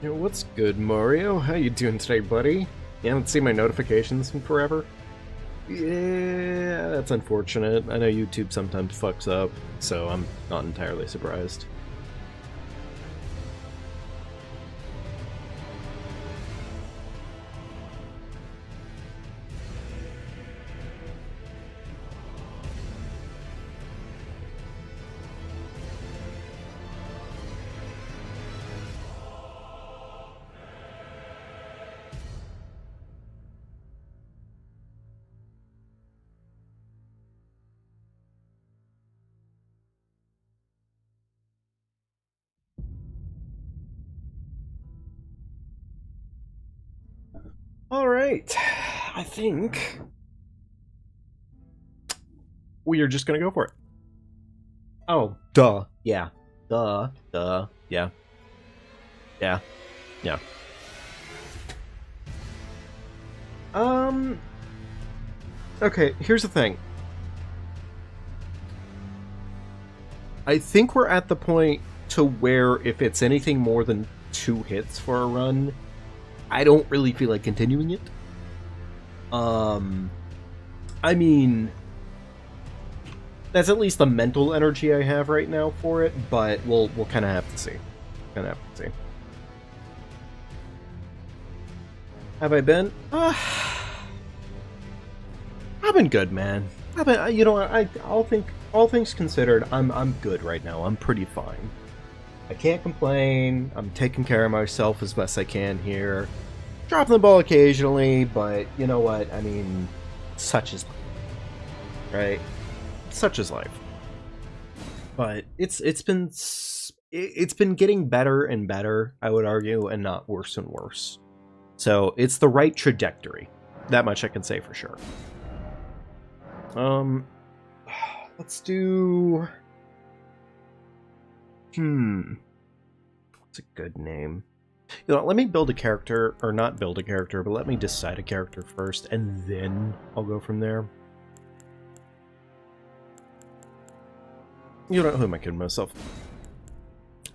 Yo, what's good, Mario? How you doing today, buddy? You haven't seen my notifications in forever? Yeah, that's unfortunate. I know YouTube sometimes fucks up, so I'm not entirely surprised. Alright, I think we are just gonna go for it. Oh, duh. Yeah. Yeah. Yeah. Yeah. Okay, here's the thing. I think we're at the point to where if it's anything more than 2 hits for a run, I don't really feel like continuing it. I mean, that's at least the mental energy I have right now for it, but we'll kind of have to see. Have I been? I've been good, man. I've been, all things considered, I'm good right now. I'm pretty fine. I can't complain. I'm taking care of myself as best I can here. Dropping the ball occasionally, but you know what? I mean, such is life, right? Such is life. But it's been getting better and better, I would argue, and not worse and worse. So it's the right trajectory. That much I can say for sure. Let's do... What's a good name? You know, let me build a character, or not build a character, but let me decide a character first, and then I'll go from there. You know, who am I kidding myself?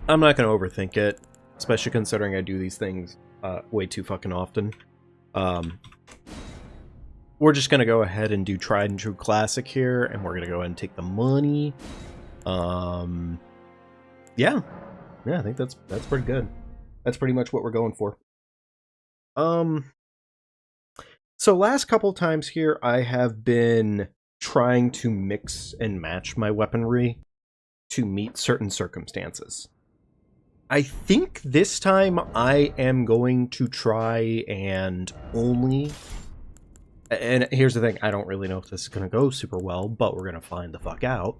I'm not going to overthink it, especially considering I do these things way too fucking often. We're just going to go ahead and do tried and true classic here, and we're going to go ahead and take the money. Yeah, I think that's pretty good. That's pretty much what we're going for. So last couple times here, I have been trying to mix and match my weaponry to meet certain circumstances. I think this time I am going to try and only... And here's the thing, I don't really know if this is going to go super well, but we're going to find the fuck out.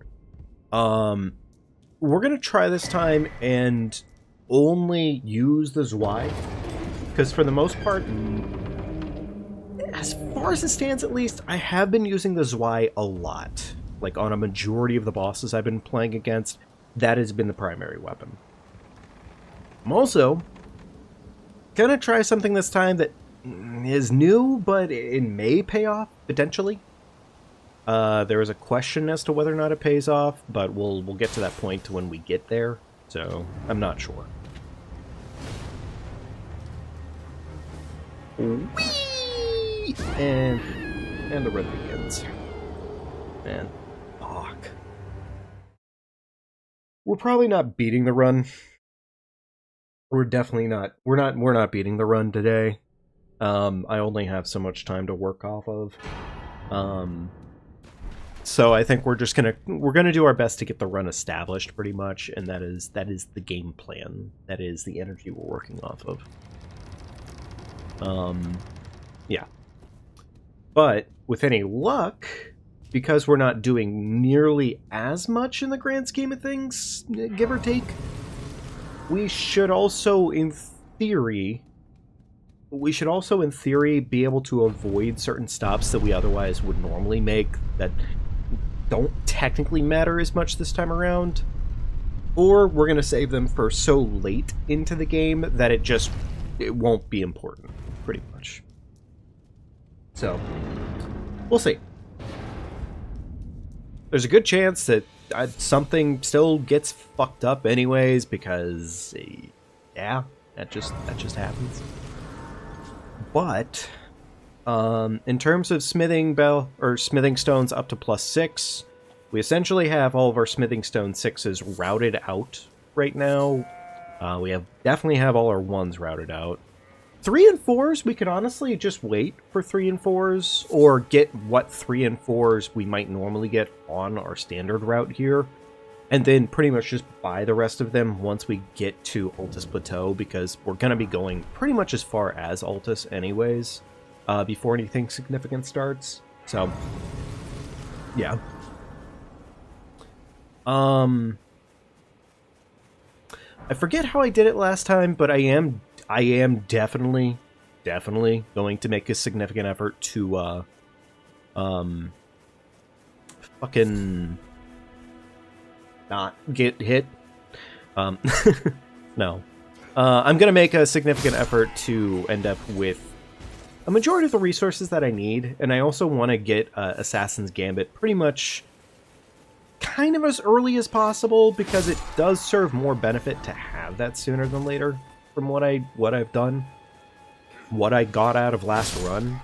We're going to try this time and only use the Zwei, because for the most part, as far as it stands at least, I have been using the Zwei a lot. Like on a majority of the bosses I've been playing against, that has been the primary weapon. I'm also gonna try something this time that is new, but it may pay off, potentially. There is a question as to whether or not it pays off, but we'll get to that point when we get there, so I'm not sure. Whee! And the run begins. Man, fuck. We're probably not beating the run. We're definitely not. We're not beating the run today. I only have so much time to work off of. So I think we're gonna do our best to get the run established, pretty much, and that is the game plan. That is the energy we're working off of. Yeah. But with any luck, because we're not doing nearly as much in the grand scheme of things, give or take, we should also, in theory, be able to avoid certain stops that we otherwise would normally make that don't technically matter as much this time around. Or we're going to save them for so late into the game that it won't be important, pretty much. So, we'll see. There's a good chance that something still gets fucked up anyways, because, yeah, That just happens. But in terms of smithing stones up to +6, we essentially have all of our smithing stone 6s routed out right now. We definitely have all our 1s routed out. 3 and 4s, we could honestly just wait for 3 and 4s, or get what 3 and 4s we might normally get on our standard route here, and then pretty much just buy the rest of them once we get to Altus Plateau, because we're going to be going pretty much as far as Altus anyways, before anything significant starts. So, yeah. I forget how I did it last time, but I am definitely going to make a significant effort to fucking not get hit. No. I'm gonna make a significant effort to end up with a majority of the resources that I need, and I also want to get Assassin's Gambit pretty much kind of as early as possible, because it does serve more benefit to have that sooner than later, from what I've done, what I got out of last run.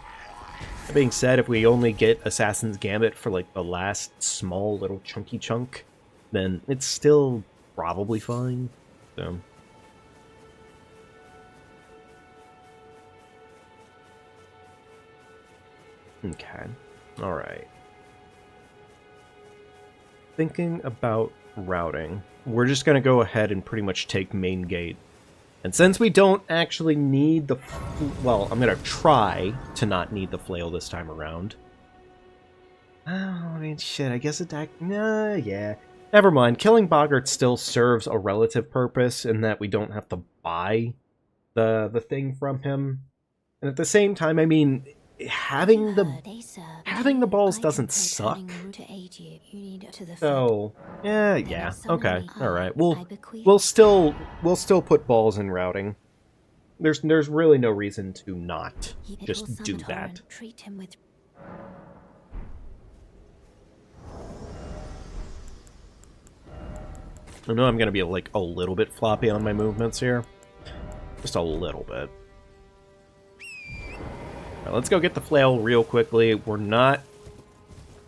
That being said, if we only get Assassin's Gambit for like the last small little chunky chunk, then it's still probably fine. So okay, all right. Thinking about routing, we're just going to go ahead and pretty much take main gate. And since we don't actually need the... well, I'm going to try to not need the flail this time around. Oh, I mean, shit, I guess attack... nah, yeah. Never mind. Killing Boggart still serves a relative purpose in that we don't have to buy the thing from him. And at the same time, I mean... having the balls doesn't suck. So yeah, okay, all right. We'll still put balls in routing. There's really no reason to not just do that. I know I'm gonna be like a little bit floppy on my movements here, just a little bit. Right, let's go get the flail real quickly. We're not...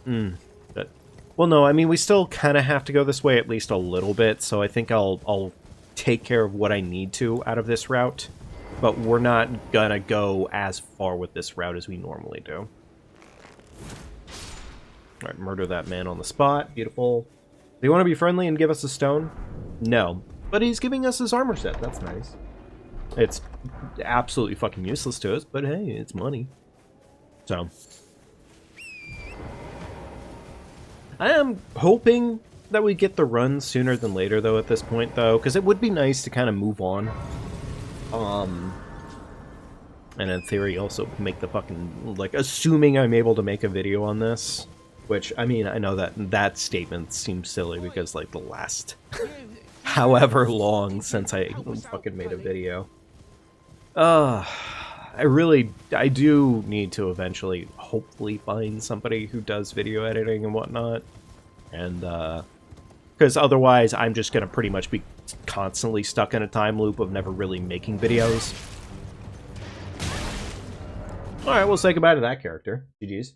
well, no, I mean, we still kind of have to go this way at least a little bit, so I think I'll take care of what I need to out of this route, but we're not gonna go as far with this route as we normally do. Alright, murder that man on the spot. Beautiful. Do you want to be friendly and give us a stone? No. But he's giving us his armor set. That's nice. It's absolutely fucking useless to us, but hey, it's money. So. I am hoping that we get the run sooner than later, though, at this point, though, because it would be nice to kind of move on. And in theory, also make the fucking, like, assuming I'm able to make a video on this, which, I mean, I know that statement seems silly because, like, the last however long since I fucking made a video. I do need to eventually, hopefully, find somebody who does video editing and whatnot. And, because otherwise I'm just gonna pretty much be constantly stuck in a time loop of never really making videos. Alright, we'll say goodbye to that character. GG's.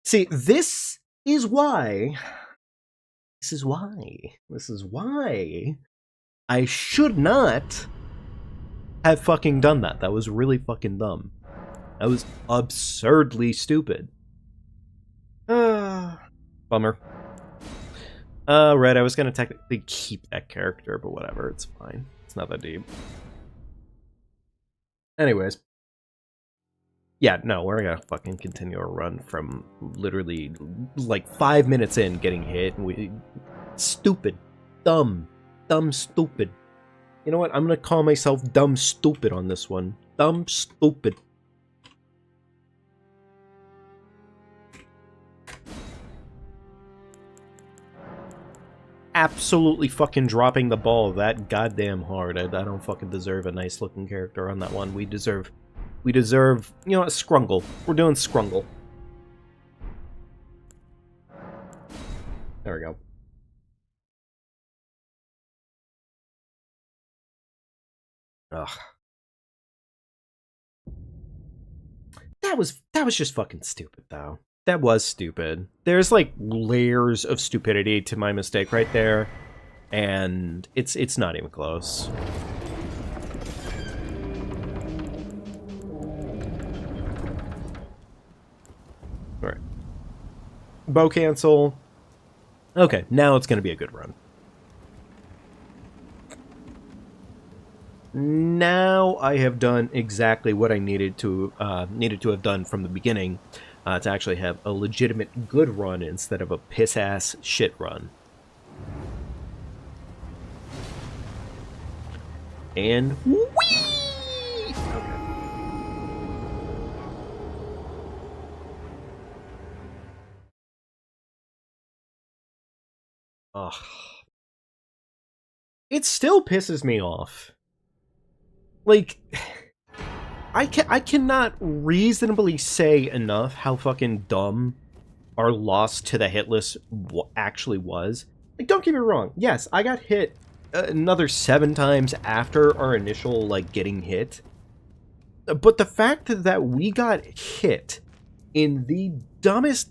See, this is why I should not have fucking done that. That was really fucking dumb. That was absurdly stupid. Bummer. Right, I was gonna technically keep that character, but whatever, it's fine. It's not that deep. Anyways. Yeah, no, we're gonna fucking continue our run from literally, like, 5 minutes in getting hit, and we... Stupid. Dumb, stupid. You know what? I'm gonna call myself dumb stupid on this one. Dumb stupid. Absolutely fucking dropping the ball that goddamn hard. I don't fucking deserve a nice looking character on that one. We deserve, you know, a Scrungle. We're doing Scrungle. There we go. Ugh. That was just fucking stupid, though. That was stupid. There's like layers of stupidity to my mistake right there, and it's not even close. All right. Bow cancel. Okay, now it's gonna be a good run. Now I have done exactly what I needed to have done from the beginning, to actually have a legitimate good run instead of a piss-ass shit run. And whee! Okay. Ugh. It still pisses me off. Like, I cannot reasonably say enough how fucking dumb our loss to the Hitless actually was. Like, don't get me wrong. Yes, I got hit another 7 times after our initial, like, getting hit. But the fact that we got hit in the dumbest,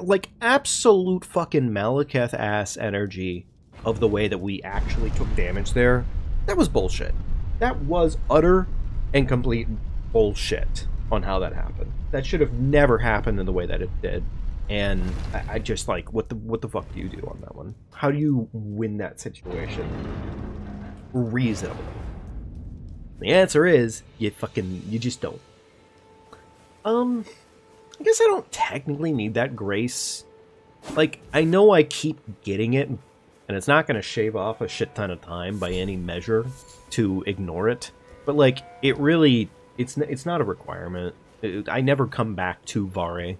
like, absolute fucking Malekith-ass energy of the way that we actually took damage there, that was bullshit. That was utter and complete bullshit on how that happened. That should have never happened in the way that it did. And I just, like, what the fuck do you do on that one? How do you win that situation reasonably? The answer is you just don't. I guess I don't technically need that grace. Like, I know I keep getting it, and it's not going to shave off a shit ton of time by any measure to ignore it. But, like, it really, it's not a requirement. I never come back to Vare.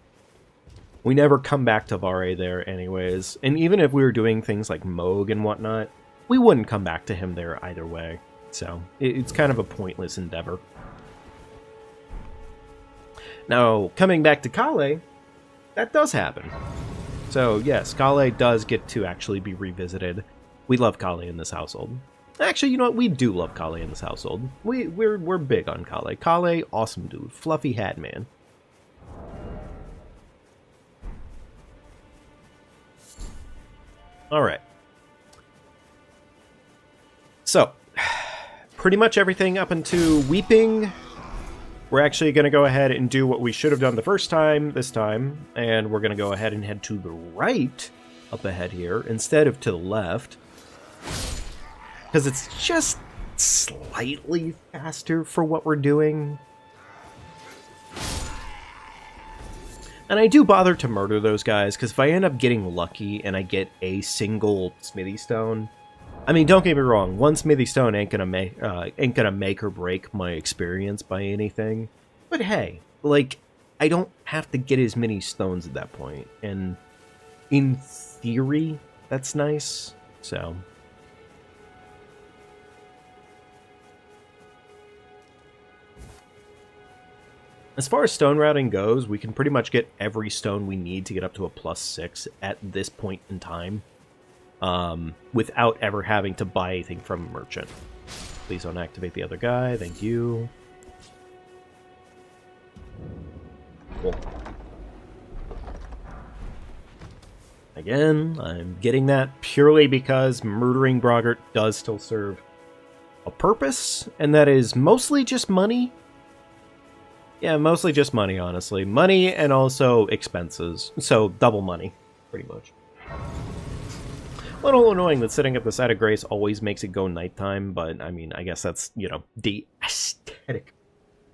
We never come back to Vare there anyways. And even if we were doing things like Moog and whatnot, we wouldn't come back to him there either way. So, it's kind of a pointless endeavor. Now, coming back to Kale, that does happen. So, yes, Kale does get to actually be revisited. We love Kale in this household. Actually, you know what? We do love Kale in this household. We're big on Kale. Kale, awesome dude. Fluffy hat man. Alright. So, pretty much everything up into Weeping. We're actually going to go ahead and do what we should have done the first time, this time. And we're going to go ahead and head to the right up ahead here, instead of to the left. Because it's just slightly faster for what we're doing. And I do bother to murder those guys, because if I end up getting lucky and I get a single smithy stone, I mean, don't get me wrong, one smithy stone ain't gonna make or break my experience by anything. But hey, like, I don't have to get as many stones at that point, and in theory, that's nice. So, as far as stone routing goes, we can pretty much get every stone we need to get up to a +6 at this point in time, without ever having to buy anything from a merchant. Please don't activate the other guy, thank you. Cool. Again, I'm getting that purely because murdering Braggart does still serve a purpose, and that is mostly just money. Yeah, mostly just money, honestly. Money and also expenses. So, double money, pretty much. A little annoying that sitting at the side of Grace always makes it go nighttime, but, I mean, I guess that's, you know, the aesthetic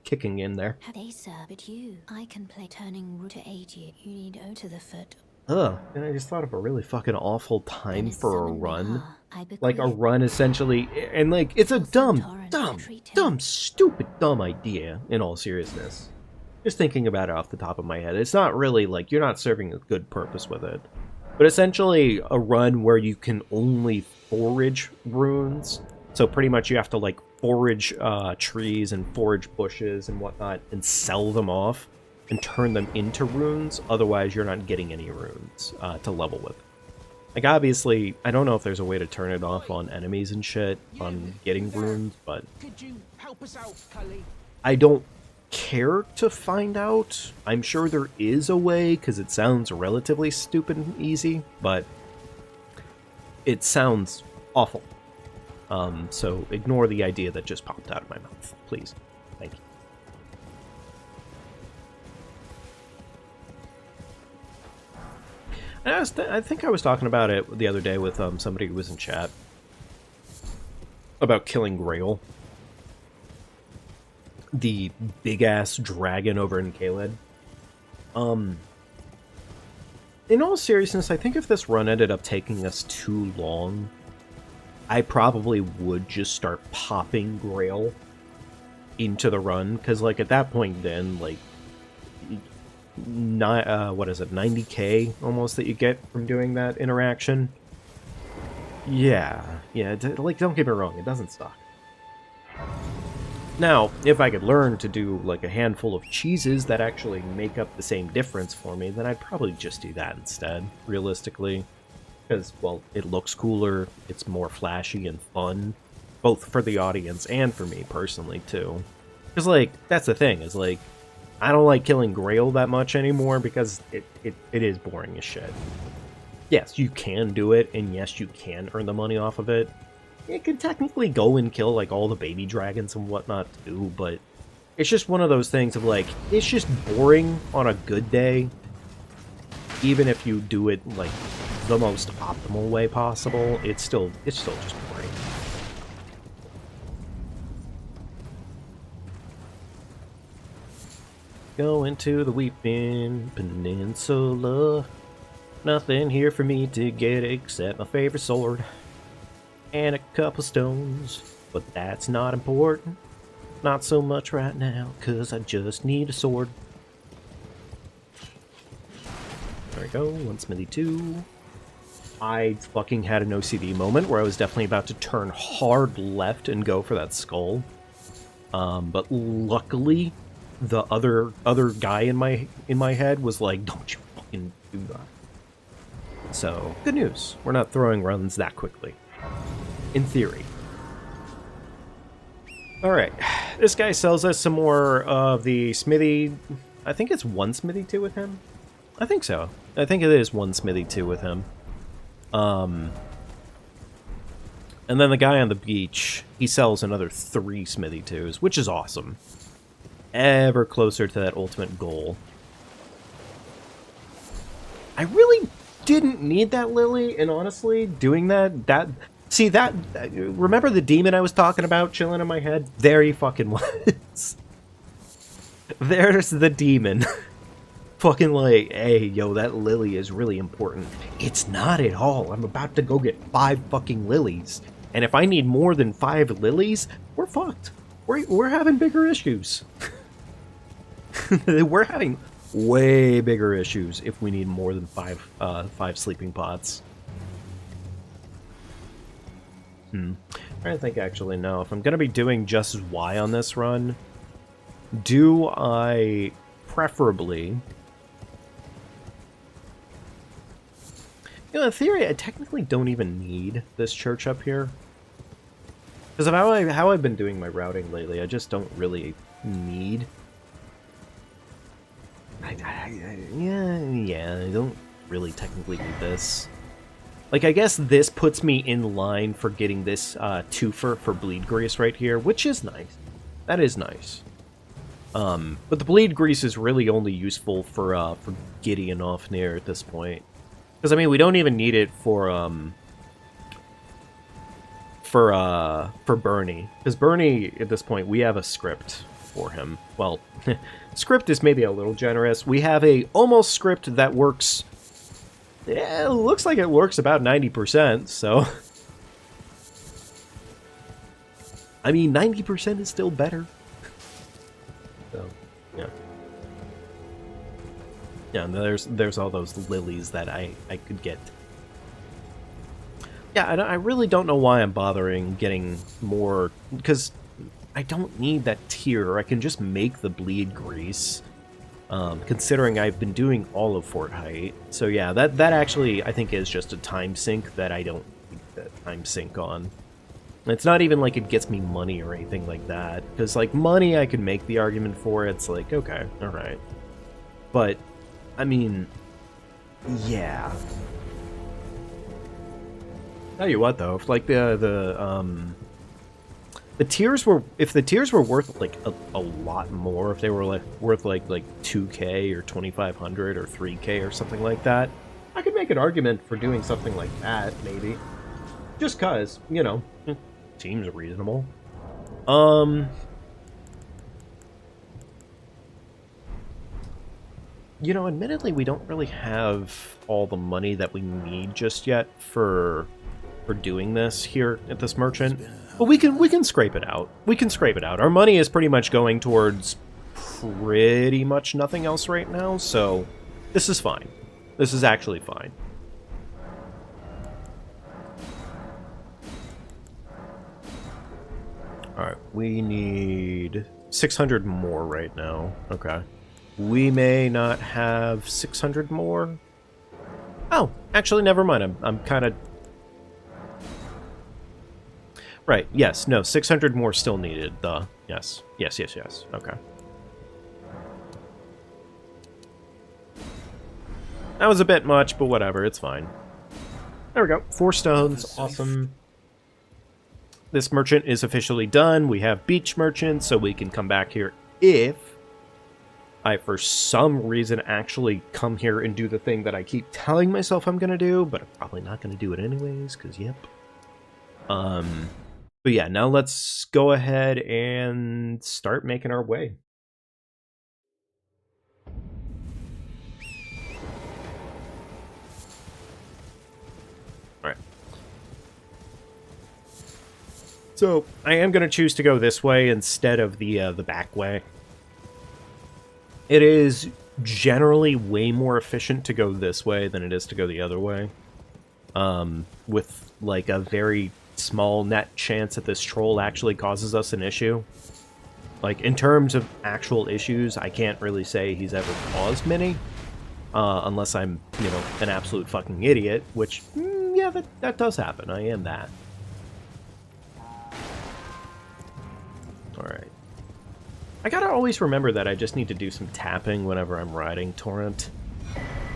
kicking in there. Have they served you? I can play turning root to aid you. You need O to the foot. Ugh, and I just thought of a really fucking awful time for a run. Like, a run, essentially, and, like, it's a dumb, stupid, dumb idea, in all seriousness. Just thinking about it off the top of my head. It's not really, like, you're not serving a good purpose with it. But essentially, a run where you can only forage runes. So pretty much you have to, like, forage trees and forage bushes and whatnot and sell them off and turn them into runes. Otherwise, you're not getting any runes to level with. Like, obviously, I don't know if there's a way to turn it off on enemies and shit, on getting runes, but Could you help us out, Cully? I don't care to find out. I'm sure there is a way, because it sounds relatively stupid and easy, but it sounds awful. So ignore the idea that just popped out of my mouth, please. Thank you. I think I was talking about it the other day with somebody who was in chat about killing Grail, the big ass dragon over in Caelid. In all seriousness, I think if this run ended up taking us too long, I probably would just start popping Grail into the run, because like at that point then, like, what is it, 90k almost that you get from doing that interaction. Yeah, like, don't get me wrong, it doesn't suck. Now, if I could learn to do like a handful of cheeses that actually make up the same difference for me, then I'd probably just do that instead, realistically. Because, well, it looks cooler, it's more flashy and fun, both for the audience and for me personally, too. Because, like, that's the thing, is like, I don't like killing Grail that much anymore because it is boring as shit. Yes, you can do it, and yes, you can earn the money off of it. You can technically go and kill, like, all the baby dragons and whatnot, too, but it's just one of those things of, like, it's just boring on a good day, even if you do it, like, the most optimal way possible. It's still just boring. Going to the Weeping Peninsula. Nothing here for me to get except my favorite sword. And a couple stones. But that's not important. Not so much right now, cause I just need a sword. There we go, one smithy 2. I fucking had an OCD moment where I was definitely about to turn hard left and go for that skull. But luckily, the other guy in my head was like, "Don't you fucking do that." So, good news. We're not throwing runs that quickly. In theory. Alright. This guy sells us some more of the smithy. I think it's one smithy 2 with him. I think so. I think it is one smithy 2 with him. And then the guy on the beach, he sells another 3 smithy 2s, which is awesome. Ever closer to that ultimate goal. I really didn't need that lily, and honestly, doing that... See, remember the demon I was talking about chilling in my head? There he fucking was. There's the demon. Fucking like, hey, yo, that lily is really important. It's not at all. I'm about to go get 5 fucking lilies. And if I need more than 5 lilies, we're fucked. We're having bigger issues. We're having way bigger issues if we need more than 5 sleeping pots. I think actually no. If I'm gonna be doing just Y on this run, do I preferably... You know, in theory, I technically don't even need this church up here. Because of how I've been doing my routing lately, I just don't really need... Yeah, I don't really technically need this. Like, I guess this puts me in line for getting this twofer for Bleed Grease right here, which is nice. That is nice. But the Bleed Grease is really only useful for Gideon off near at this point. Because, I mean, we don't even need it for Bernie. Because Bernie, at this point, we have a script for him. Well, script is maybe a little generous. We have a almost script that works... Yeah, it looks like it works about 90%, so... I mean, 90% is still better. So, yeah. Yeah, and there's all those lilies that I could get. Yeah, I really don't know why I'm bothering getting more... Because I don't need that tier. I can just make the Bleed Grease. considering I've been doing all of Fortnite. So yeah, that actually I think is just a time sink that I don't need that time sink on. It's not even like it gets me money or anything like that, because like money I could make the argument for. It's like, okay, all right, but I mean, yeah. Tell you what though, if like the tiers were, if the tiers were worth like a lot more, if they were like worth like 2K or 2,500 or 3K or something like that, I could make an argument for doing something like that, maybe. Just cause, you know, it seems reasonable. You know, admittedly, we don't really have all the money that we need just yet for doing this here at this merchant. But we can scrape it out. We can scrape it out. Our money is pretty much going towards pretty much nothing else right now, so this is fine. This is actually fine. Alright, we need 600 more right now. Okay. We may not have 600 more. Oh, actually, never mind. I'm kind of... Right, yes, no, 600 more still needed, yes. Yes, okay. That was a bit much, but whatever, it's fine. There we go, 4 stones, awesome. This merchant is officially done. We have beach merchants, so we can come back here if I, for some reason, actually come here and do the thing that I keep telling myself I'm gonna do, but I'm probably not gonna do it anyways, because, yep. But yeah, now let's go ahead and start making our way. Alright. So, I am going to choose to go this way instead of the back way. It is generally way more efficient to go this way than it is to go the other way. With, like, a very small net chance that this troll actually causes us an issue. Like, in terms of actual issues, I can't really say he's ever caused many. Unless I'm, you know, an absolute fucking idiot, which, yeah, that does happen. I am that. Alright. I gotta always remember that I just need to do some tapping whenever I'm riding Torrent.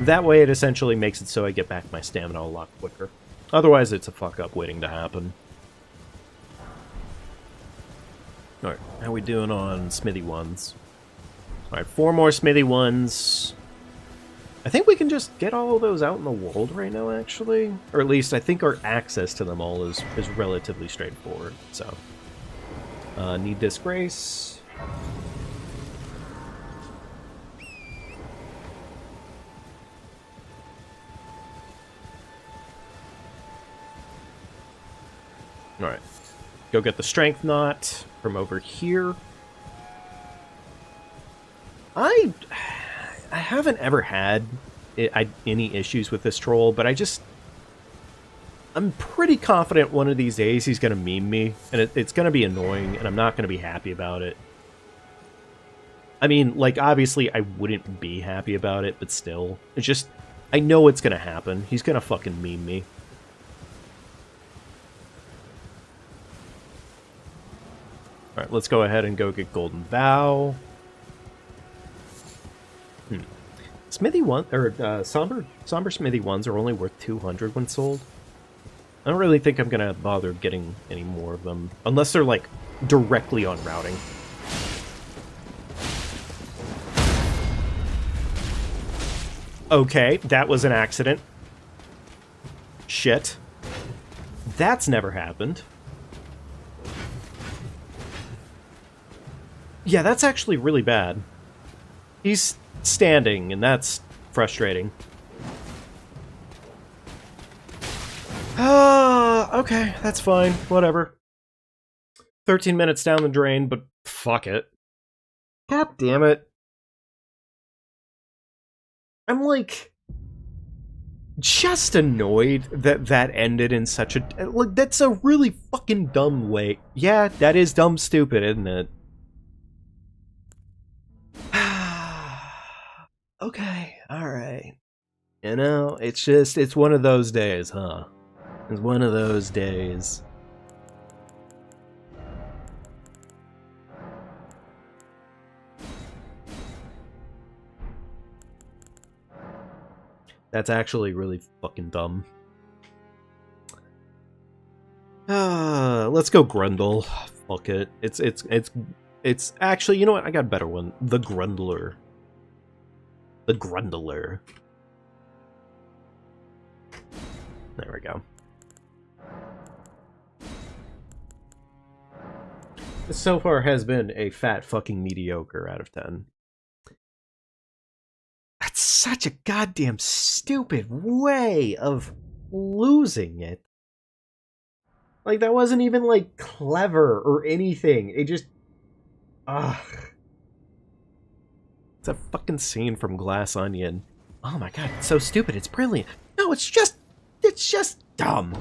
That way it essentially makes it so I get back my stamina a lot quicker. Otherwise, it's a fuck-up waiting to happen. Alright, how we doing on Smithy 1s? Alright, 4 more Smithy 1s. I think we can just get all of those out in the world right now, actually. Or at least, I think our access to them all is relatively straightforward, so. Need Disgrace. Alright. Go get the Strength Knot from over here. I haven't ever had any issues with this troll, but I'm pretty confident one of these days he's going to meme me, and it's going to be annoying, and I'm not going to be happy about it. I mean, like, obviously I wouldn't be happy about it, but still. It's just, I know it's going to happen. He's going to fucking meme me. Alright, let's go ahead and go get Golden Vow. Smithy 1, or Somber Smithy 1s are only worth 200 when sold. I don't really think I'm gonna bother getting any more of them, unless they're, like, directly on routing. Okay, that was an accident. Shit. That's never happened. Yeah, that's actually really bad. He's standing, and that's frustrating. Okay, that's fine. Whatever. 13 minutes down the drain, but fuck it. God damn it. I'm, like, just annoyed that that ended in such a... Like, that's a really fucking dumb way. Yeah, that is dumb stupid, isn't it? You know, it's one of those days, huh? It's one of those days. That's actually really fucking dumb. Let's go Grundle. Fuck it. It's actually, you know what? I got a better one. The Grundler. The Grundler. There we go. This so far has been a fat fucking mediocre out of 10. That's such a goddamn stupid way of losing it. Like, that wasn't even, like, clever or anything. It just... Ugh. It's a fucking scene from Glass Onion. Oh my god, it's so stupid, it's brilliant. No, it's just dumb.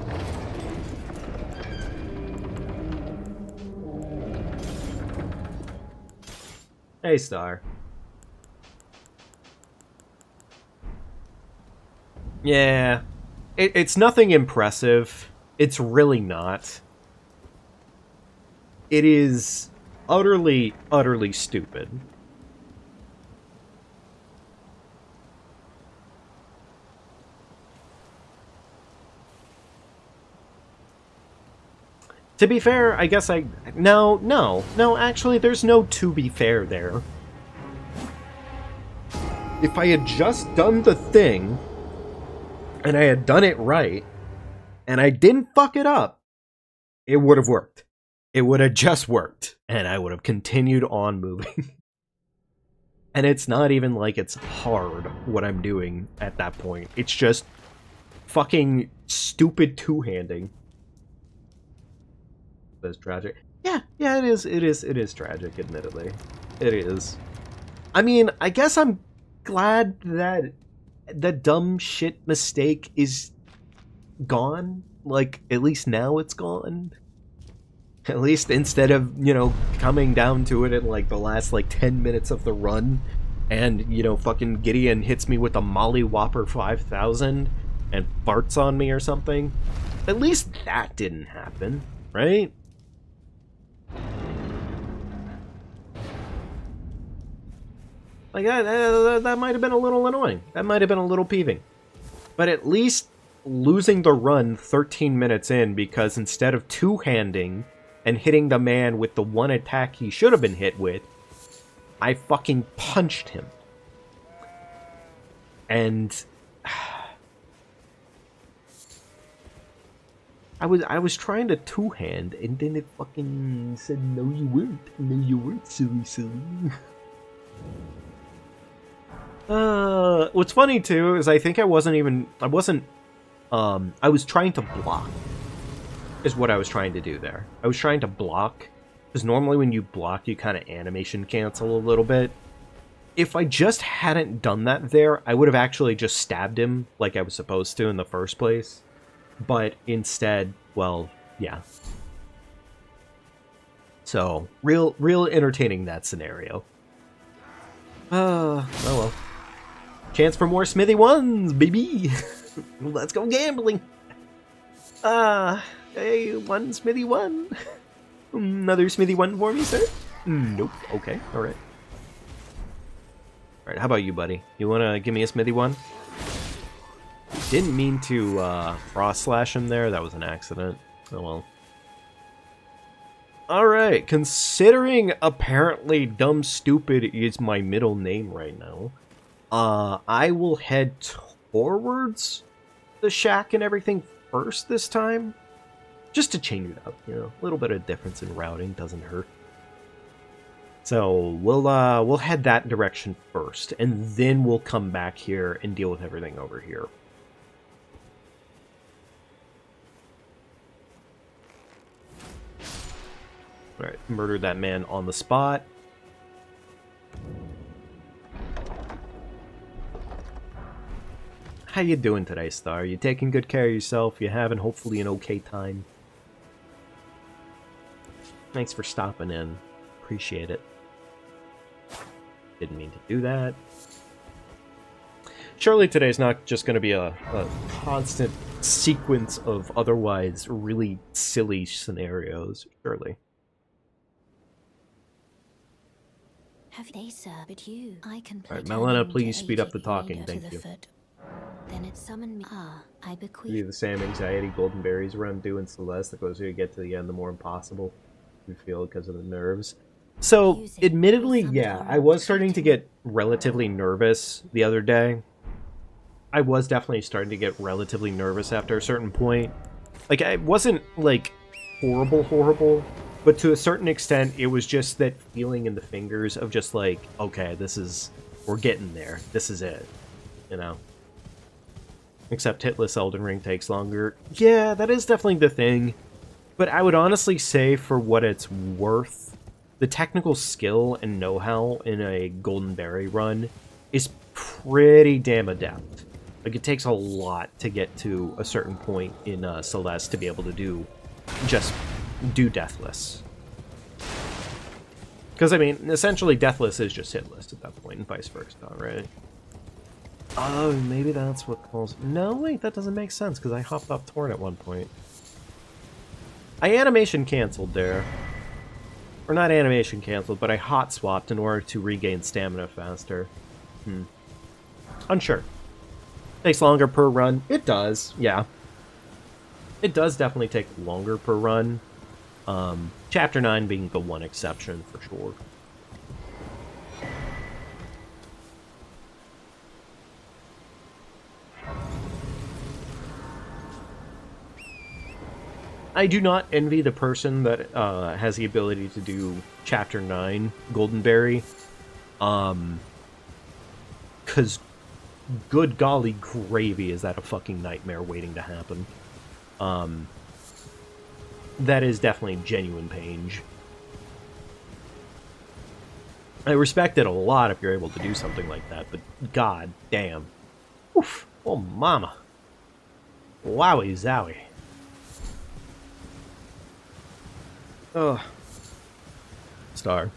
Hey, Star. Yeah. It's nothing impressive. It's really not. It is utterly, utterly stupid. To be fair, I guess No, actually, there's no to be fair there. If I had just done the thing, and I had done it right, and I didn't fuck it up, it would have worked. It would have just worked, and I would have continued on moving. And it's not even like it's hard, what I'm doing at that point. It's just fucking stupid two-handing. That's tragic. Yeah, it is tragic, admittedly. It is. I mean, I guess I'm glad that the dumb shit mistake is gone. Like, at least now it's gone. At least instead of, you know, coming down to it in, like, the last, like, 10 minutes of the run, and, you know, fucking Gideon hits me with a Molly Whopper 5000 and farts on me or something. At least that didn't happen, right? Like, that might have been a little annoying. That might have been a little peeving. But at least losing the run 13 minutes in because instead of two-handing and hitting the man with the one attack he should have been hit with, I fucking punched him. And I was trying to two-hand, and then it fucking said, no you weren't. No you weren't, silly. What's funny too is I think I was trying to block, is what I was trying to do there. I was trying to block, because normally when you block, you kind of animation cancel a little bit. If I just hadn't done that there, I would have actually just stabbed him like I was supposed to in the first place. But instead, well, yeah. So, real entertaining, that scenario. Oh well. Chance for more Smithy 1s, baby! Let's go gambling! Hey, one Smithy 1. Another Smithy 1 for me, sir? Nope. Okay, alright. Alright, how about you, buddy? You wanna give me a Smithy 1? Didn't mean to, frost slash him there, that was an accident. Oh well. Alright, considering apparently Dumb Stupid is my middle name right now, I will head towards the shack and everything first this time. Just to change it up, you know, a little bit of difference in routing doesn't hurt. So we'll head that direction first, and then we'll come back here and deal with everything over here. Alright, murdered that man on the spot. How you doing today, Star? You taking good care of yourself? You having hopefully an okay time? Thanks for stopping in. Appreciate it. Didn't mean to do that. Surely today's not just going to be a constant sequence of otherwise really silly scenarios, surely. Have they, sir? But you, I can play. Alright, Melina, please speed up the talking, thank you. Then it summoned me. Ah, I bequeath. Do the same anxiety Golden Berries run do in Celeste. The closer you get to the end, the more impossible you feel because of the nerves. So, admittedly, yeah, I was starting to get relatively nervous the other day. I was definitely starting to get relatively nervous after a certain point. Like, I wasn't, like, horrible, but to a certain extent, it was just that feeling in the fingers of just like, okay, we're getting there. This is it, you know? Except Hitless Elden Ring takes longer. Yeah, that is definitely the thing. But I would honestly say, for what it's worth, the technical skill and know-how in a Golden Berry run is pretty damn adept. Like, it takes a lot to get to a certain point in Celeste to be able to do Deathless. Because, I mean, essentially Deathless is just Hitless at that point, and vice versa, right? Oh, maybe that's what calls... No, wait, that doesn't make sense, because I hopped off Torn at one point. I animation canceled there. Or not animation canceled, but I hot swapped in order to regain stamina faster. Unsure. Takes longer per run. It does, yeah. It does definitely take longer per run. Chapter 9 being the one exception, for sure. I do not envy the person that has the ability to do Chapter 9 Golden Berry. Because, good golly gravy, is that a fucking nightmare waiting to happen. That is definitely genuine pain. I respect it a lot if you're able to do something like that, but god damn. Oof. Oh, mama. Wowie zowie. Ugh. Star.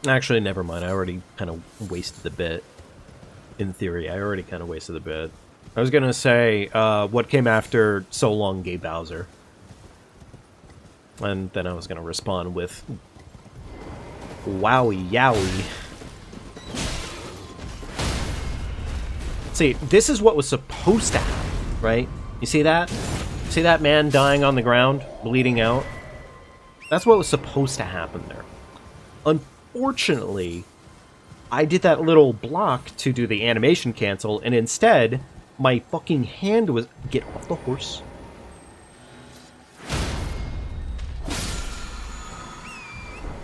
Actually, never mind. I already kind of wasted the bit. In theory, I already kind of wasted the bit. I was gonna say, what came after So Long Gay Bowser? And then I was gonna respond with... Wowie yowie. See, this is what was supposed to happen, right? You see that? See that man dying on the ground, bleeding out? That's what was supposed to happen there. Unfortunately, I did that little block to do the animation cancel, and instead, my fucking hand was... Get off the horse.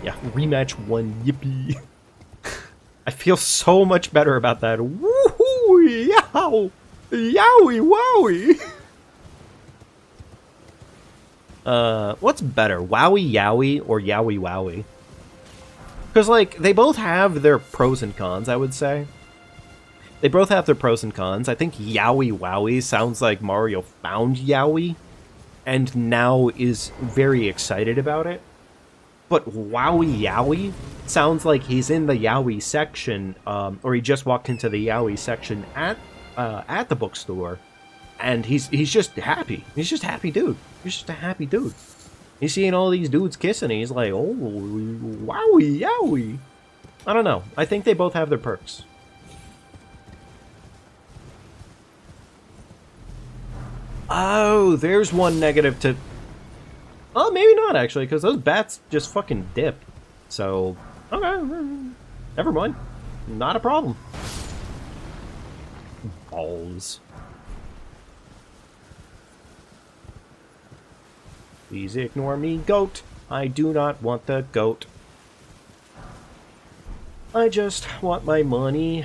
Yeah, rematch 1, yippee. I feel so much better about that. Woohoo! Yow! Yowie wowie! What's better, Wowie Yowie or Yowie Wowie? Because, like, they both have their pros and cons, I would say. They both have their pros and cons. I think Yowie Wowie sounds like Mario found Yowie, and now is very excited about it. But Wowie Yowie sounds like he's in the Yowie section, or he just walked into the Yowie section at the bookstore, and he's just happy. He's just a happy dude. He's just a happy dude. He's seeing all these dudes kissing, and he's like, oh, wowie yowie. I don't know. I think they both have their perks. Oh, there's one negative to... Oh, maybe not, actually, because those bats just fucking dip. So, okay, never mind. Not a problem. Balls. Please ignore me, goat. I do not want the goat. I just want my money.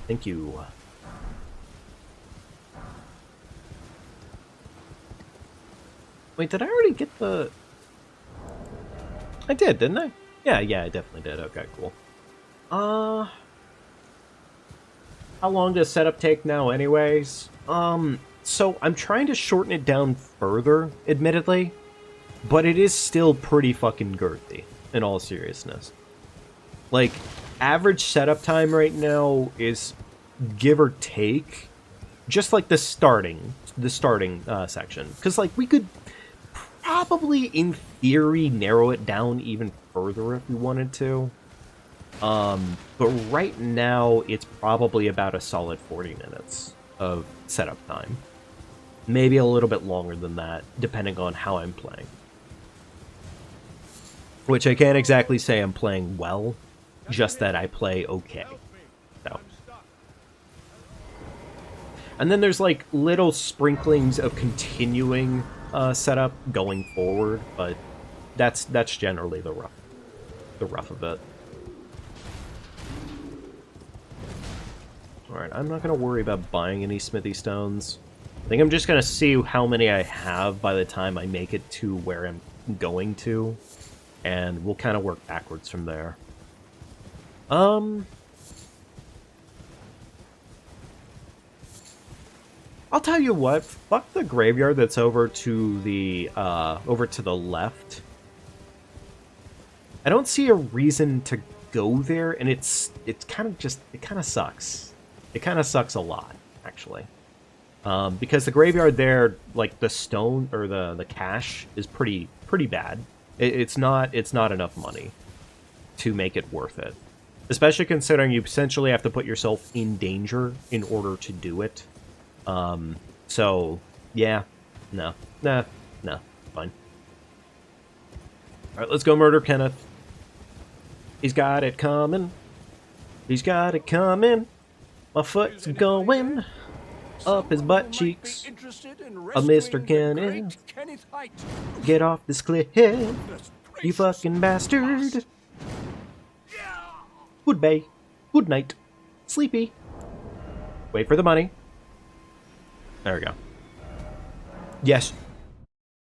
Thank you. Wait, did I already get the... I did, didn't I? Yeah, I definitely did. Okay, cool. How long does setup take now anyways? So I'm trying to shorten it down further, admittedly. but it is still pretty fucking girthy, in all seriousness. Like, average setup time right now is, give or take, just like the starting section. Because, like, we could probably, in theory, narrow it down even further if we wanted to. But right now, it's probably about a solid 40 minutes of setup time. Maybe a little bit longer than that, depending on how I'm playing. Which I can't exactly say I'm playing well, just that I play okay. So. And then there's like little sprinklings of continuing setup going forward, but that's generally the rough of it. Alright, I'm not going to worry about buying any smithy stones. I think I'm just going to see how many I have by the time I make it to where I'm going to. And we'll kind of work backwards from there. I'll tell you what, fuck the graveyard that's over to the left. I don't see a reason to go there, and it kind of sucks. It kind of sucks a lot, actually. Because the graveyard there, like the stone or the cash is pretty bad. It's not enough money to make it worth it. Especially considering you essentially have to put yourself in danger in order to do it. So, yeah. No, fine. Alright, let's go murder Kenneth. He's got it coming. He's got it coming. My foot's going up his butt cheeks. Mr. Kenneth. Get off this cliff, you fucking bastard. Goodbye. Good night. Sleepy. Wait for the money. There we go. Yes.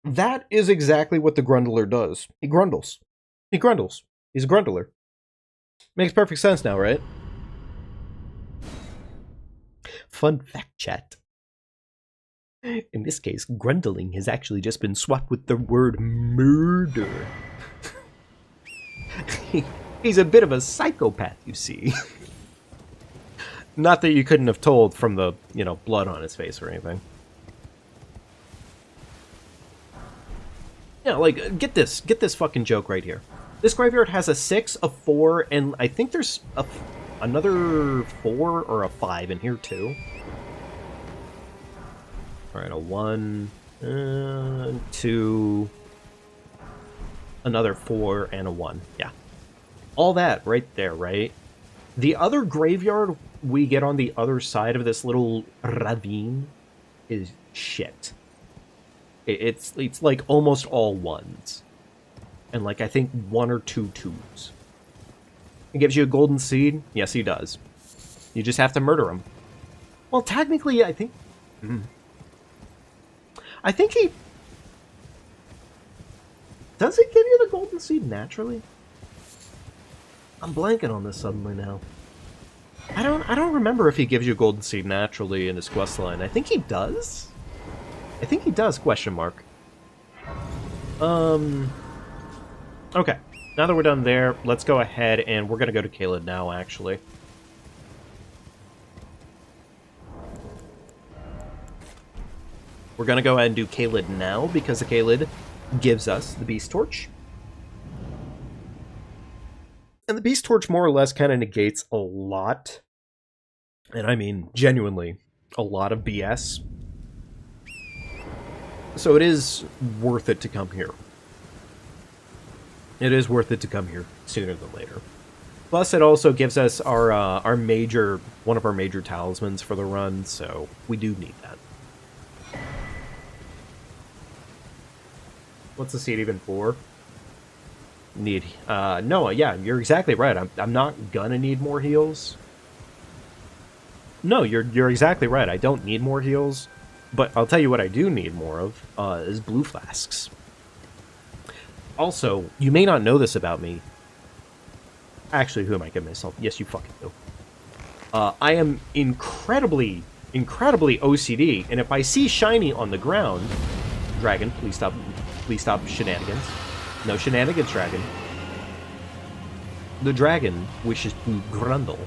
That is exactly what the Grundler does. He grundles. He grundles. He's a grundler. Makes perfect sense now, right? Fun fact, chat. In this case, grundling has actually just been swapped with the word murder. He's a bit of a psychopath, you see. Not that you couldn't have told from the, blood on his face or anything. Yeah, like, get this fucking joke right here. This graveyard has a 6, a 4, and I think there's another 4 or a 5 in here too. Alright, a 1, 2, another 4, and a 1. Yeah. All that right there, right? The other graveyard we get on the other side of this little ravine is shit. It's like almost all 1s. And like, I think 1 or 2 2s. He gives you a golden seed? Yes, he does. You just have to murder him. Well, technically, I think... I think he... Does he give you the golden seed naturally? I'm blanking on this suddenly now. I don't remember if he gives you a golden seed naturally in his questline. I think he does? I think he does, question mark. Okay. Now that we're done there, let's go ahead and we're going to go to Caelid now, actually. We're going to go ahead and do Caelid now, because the Caelid gives us the Beast Torch. And the Beast Torch more or less kind of negates a lot, and I mean, genuinely, a lot of BS. So it is worth it to come here. It is worth it to come here sooner than later. Plus, it also gives us one of our major talismans for the run, so we do need that. What's the seed even for? Need no, yeah, you're exactly right. I'm not gonna need more heals. No, you're exactly right. I don't need more heals, but I'll tell you what I do need more of is blue flasks. Also, you may not know this about me. Actually, who am I kidding myself? Yes, you fucking do. I am incredibly OCD, and if I see shiny on the ground, dragon, please stop Please stop shenanigans. No shenanigans, dragon. The dragon wishes to grundle.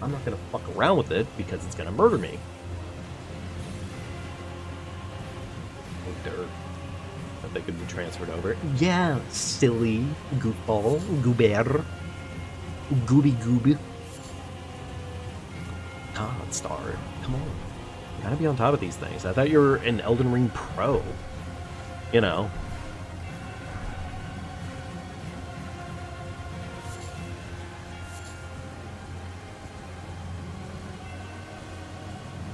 I'm not gonna fuck around with it because it's gonna murder me. Oh, dirt. That they could be transferred over. Yeah, silly goofball, goober, gooby gooby. God, Star, come on. You gotta be on top of these things. I thought you were an Elden Ring pro. You know.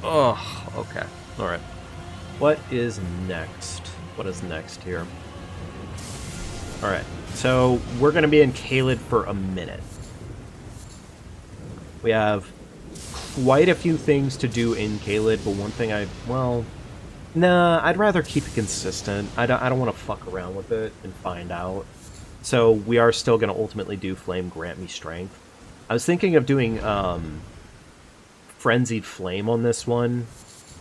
Oh, okay. Alright. What is next? What is next here? Alright. So, we're gonna be in Caelid for a minute. We have quite a few things to do in Caelid, but one thing nah, I'd rather keep it consistent. I don't want to fuck around with it and find out. So we are still going to ultimately do Flame Grant Me Strength. I was thinking of doing Frenzied Flame on this one,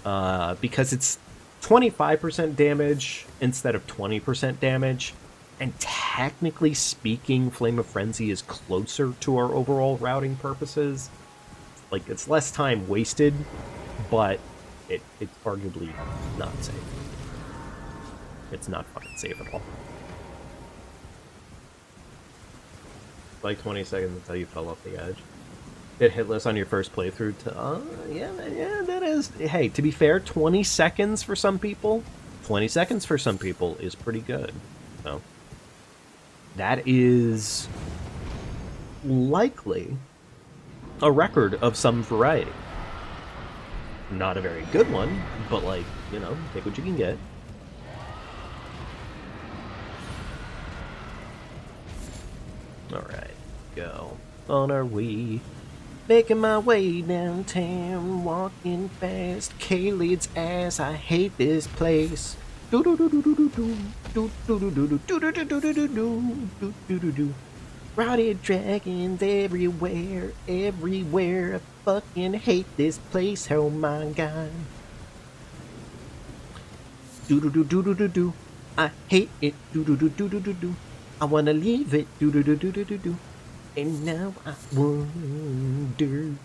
because it's 25% damage instead of 20% damage, and technically speaking, Flame of Frenzy is closer to our overall routing purposes. Like, it's less time wasted, but it's arguably not safe. It's not fucking safe at all. Like 20 seconds until you fell off the edge. Hit Hitless on your first playthrough yeah, that is... Hey, to be fair, 20 seconds for some people, 20 seconds for some people is pretty good. So, that is likely a record of some variety. Not a very good one, but, like, you know, take what you can get. Alright, go. On our way. Making my way downtown, walking fast. Caelid's ass, I hate this place. Do do do do do do do do do do do do do do do do do do do do. Rowdy dragons everywhere, everywhere. I fucking hate this place, oh my god. Do do do do do do do. I hate it. Do do do do do do do. I wanna leave it. Do do do do do do do. And now I wonder,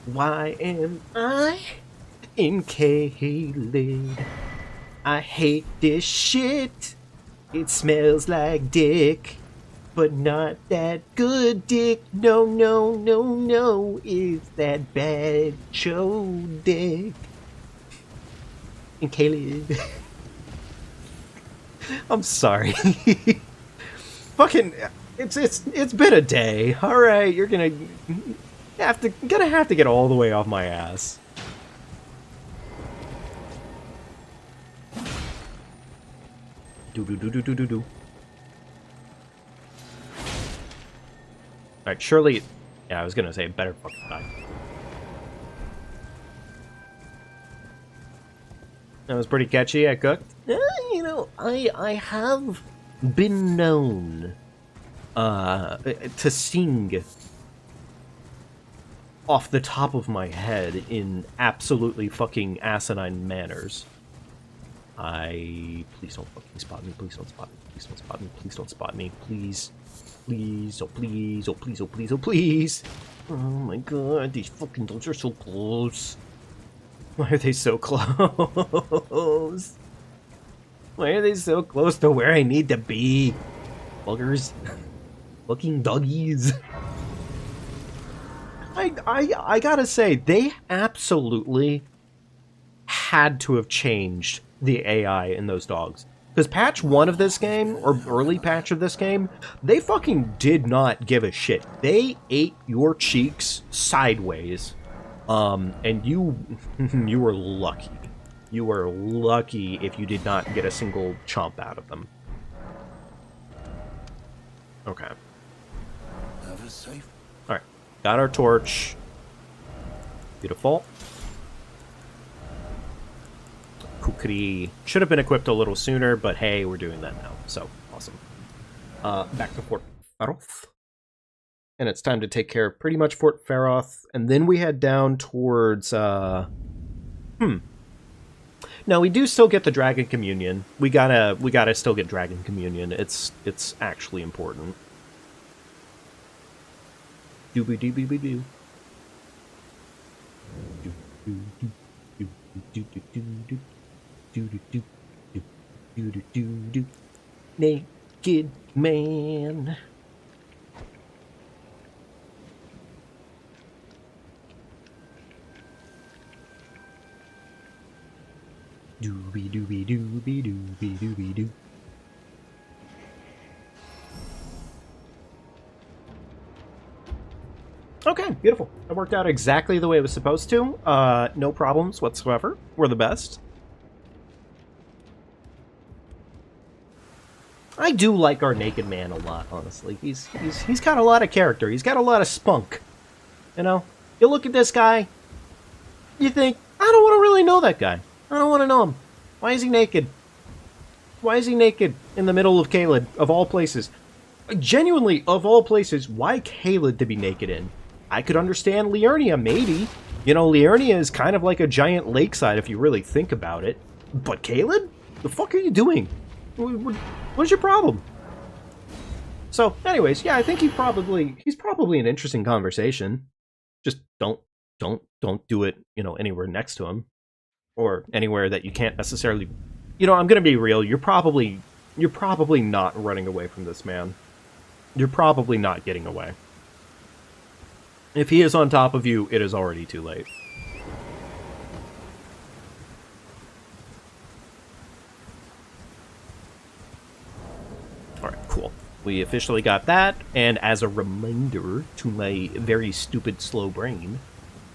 why am I in Caelid? I hate this shit. It smells like dick. But not that good dick. No, no, no, no. It's that bad show dick. In Caelid. I'm sorry. Fucking, it's been a day. All right, you're gonna have to get all the way off my ass. Do do do do do do do. Alright, surely... Yeah, I was gonna say, better fucking die. That was pretty catchy, I cooked. You know, I have been known to sing off the top of my head in absolutely fucking asinine manners. Please don't fucking spot me, please don't spot me, please don't spot me, please don't spot me, please. Please, oh please, oh please, oh please, oh please. Oh my god, these fucking dogs are so close. Why are they so close? Why are they so close to where I need to be? Buggers. Fucking doggies. I gotta say, they absolutely had to have changed the AI in those dogs. Because patch 1 of this game, or early patch of this game, they fucking did not give a shit. They ate your cheeks sideways. And you were lucky. You were lucky if you did not get a single chomp out of them. Okay. Alright. Got our torch. Beautiful. Kukri should have been equipped a little sooner, but hey, we're doing that now, so awesome. Back to Fort Faroth. And it's time to take care of pretty much Fort Faroth, and then we head down towards, No, we do still get the Dragon Communion. We gotta still get Dragon Communion. It's actually important. Dooby dooby doo doo. Naked man. Dooby dooby dooby dooby dooby doo. Okay, beautiful. That worked out exactly the way it was supposed to. No problems whatsoever. We're the best. I do like our naked man a lot, honestly. He's got a lot of character. He's got a lot of spunk. You know? You look at this guy, you think, I don't want to really know that guy. I don't want to know him. Why is he naked? Why is he naked in the middle of Caelid, of all places? Genuinely, of all places, why Caelid to be naked in? I could understand Liurnia, maybe. You know, Liurnia is kind of like a giant lakeside if you really think about it. But Caelid? The fuck are you doing? What's your problem? So, anyways, yeah, I think he's probably an interesting conversation. Just don't do it, you know, anywhere next to him. Or anywhere that you can't necessarily... You know, I'm gonna be real, you're probably not running away from this man. You're probably not getting away. If he is on top of you, it is already too late. Alright, cool. We officially got that, and as a reminder to my very stupid slow brain,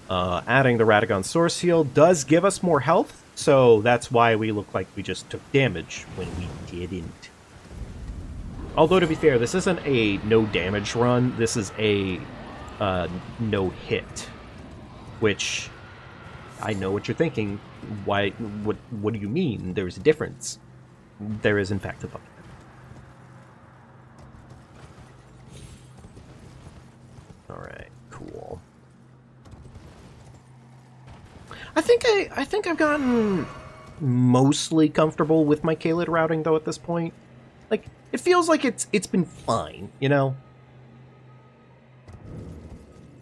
adding the Radagon Source Heal does give us more health, so that's why we look like we just took damage when we didn't. Although, to be fair, this isn't a no damage run, this is a no hit. Which, I know what you're thinking. Why? What do you mean? There's a difference. There is, in fact, a fucking difference. Alright, cool. I think I've gotten mostly comfortable with my Caelid routing, though, at this point. Like, it feels like it's been fine, you know?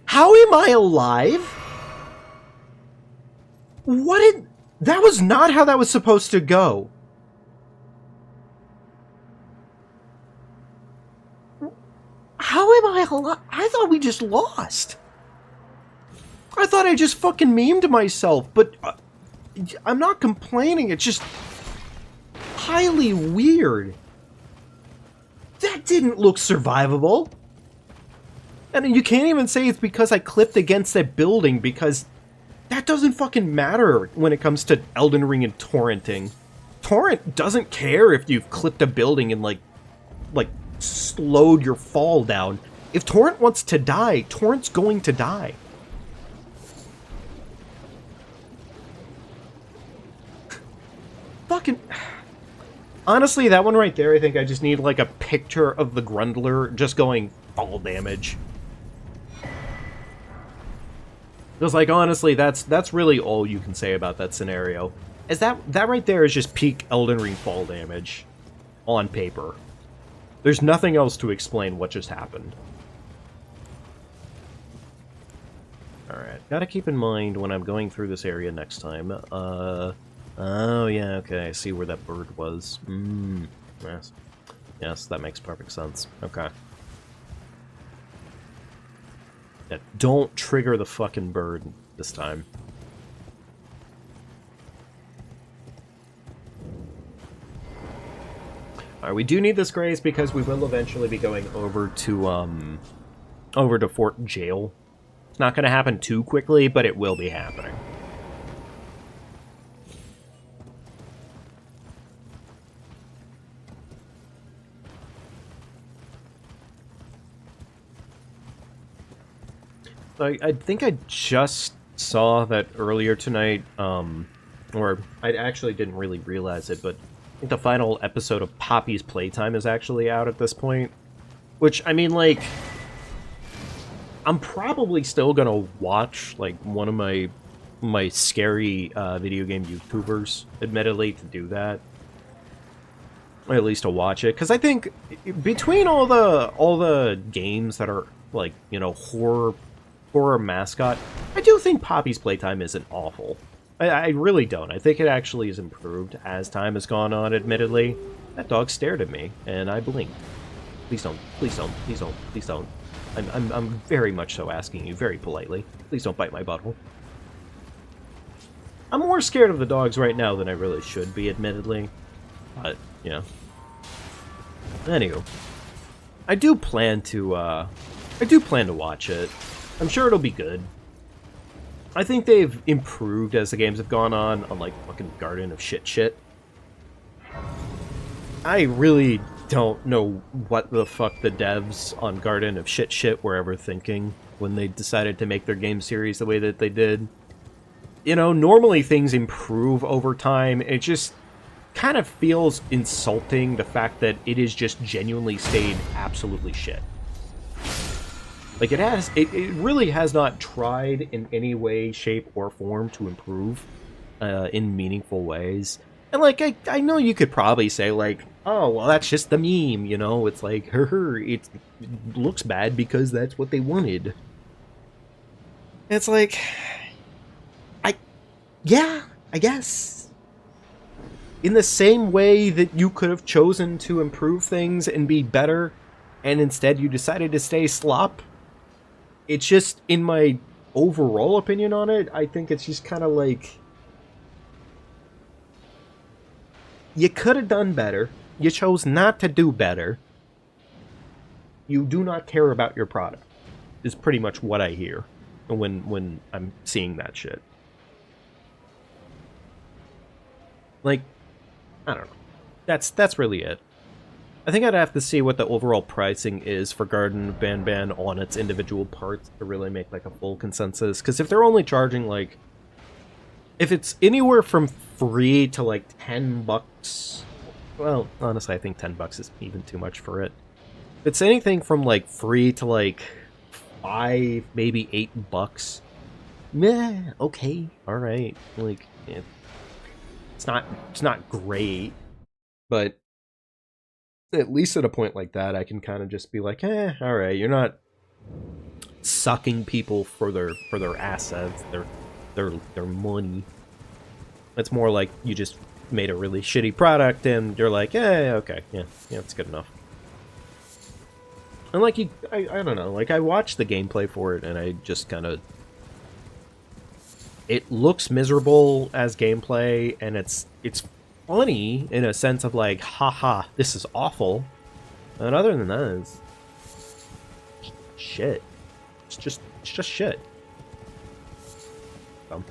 How am I alive? That was not how that was supposed to go. How am I alive? I thought we just lost. I thought I just fucking memed myself, but I'm not complaining, it's just highly weird. That didn't look survivable. And you can't even say it's because I clipped against that building, because that doesn't fucking matter when it comes to Elden Ring and torrenting. Torrent doesn't care if you've clipped a building and, like slowed your fall down. If Torrent wants to die, Torrent's going to die. Fucking... Honestly, that one right there, I think I just need, like, a picture of the Grundler just going fall damage. Because, like, honestly, that's really all you can say about that scenario. Is that right there is just peak Elden Ring fall damage on paper. There's nothing else to explain what just happened. Alright, gotta keep in mind when I'm going through this area next time, oh yeah, okay, I see where that bird was. Yes. Yes, that makes perfect sense. Okay. Yeah, don't trigger the fucking bird this time. Alright, we do need this grace because we will eventually be going over to Fort Jail. It's not going to happen too quickly, but it will be happening. I think I just saw that earlier tonight, or I actually didn't really realize it, but I think the final episode of Poppy's Playtime is actually out at this point. Which, I mean, like, I'm probably still gonna watch, like, one of my my scary video game YouTubers, admittedly, to do that. Or at least to watch it, because I think between all the games that are like, you know, horror mascot, I do think Poppy's playtime isn't awful. I really don't. I think it actually has improved as time has gone on, admittedly. That dog stared at me, and I blinked. Please don't. Please don't. Please don't. Please don't. I'm very much so asking you, very politely. Please don't bite my butthole. I'm more scared of the dogs right now than I really should be, admittedly. But, you know. Anywho. I do plan to watch it. I'm sure it'll be good. I think they've improved as the games have gone on like, fucking Garden of Shit. I really don't know what the fuck the devs on Garden of Shit were ever thinking when they decided to make their game series the way that they did. You know, normally things improve over time. It just kind of feels insulting, the fact that it has just genuinely stayed absolutely shit. Like, it really has not tried in any way, shape, or form to improve in meaningful ways. And, like, I know you could probably say, like, oh, well, that's just the meme, you know? It's like, it looks bad because that's what they wanted. It's like, yeah, I guess. In the same way that you could have chosen to improve things and be better, and instead you decided to stay slop, it's just, in my overall opinion on it, I think it's just kind of like, you could have done better. You chose not to do better. You do not care about your product, is pretty much what I hear when I'm seeing that shit. Like, I don't know. That's really it. I think I'd have to see what the overall pricing is for Garden of Banban on its individual parts to really make, like, a full consensus. Because if they're only charging, like, if it's anywhere from free to, like, $10... Well, honestly, I think $10 is even too much for it. If it's anything from, like, free to, like, $5, maybe $8... Meh, okay, alright. Like, yeah. It's not great, but at least at a point like that, I can kind of just be like, all right, you're not sucking people for their assets, their money. It's more like you just made a really shitty product, and you're like, okay, yeah, it's good enough. And like, I don't know, like, I watched the gameplay for it, and I just kind of... It looks miserable as gameplay, and it's funny in a sense of like, haha, this is awful. And other than that, it's shit. It's just shit. Dumb.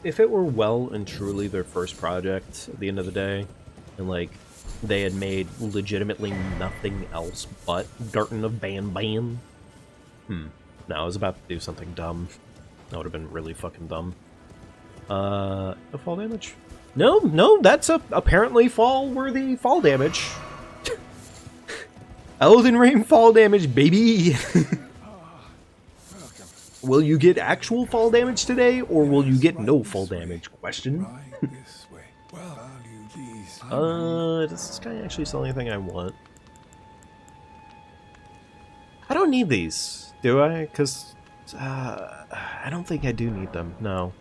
If it were well and truly their first project at the end of the day, and like they had made legitimately nothing else but Garden of Banban. No, I was about to do something dumb. That would have been really fucking dumb. No fall damage? No, that's apparently fall-worthy fall damage. Elden Ring fall damage, baby! Will you get actual fall damage today, or will you get no fall damage? Question. Does this guy actually sell anything I want? I don't need these, do I? Because, I don't think I do need them, no.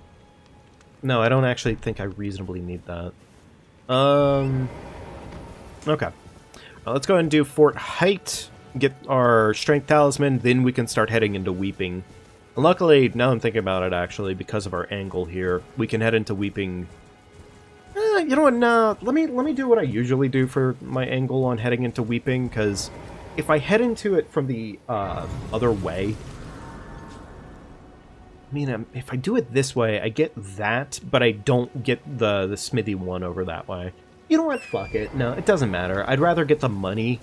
No, I don't actually think I reasonably need that. Okay. Let's go ahead and do Fort Height, get our Strength Talisman, then we can start heading into Weeping. And luckily, now I'm thinking about it, actually, because of our angle here, we can head into Weeping... you know what, no, let me do what I usually do for my angle on heading into Weeping, because if I head into it from the other way... I mean, if I do it this way, I get that, but I don't get the Smithy one over that way. You know what, fuck it. No, it doesn't matter. I'd rather get the money.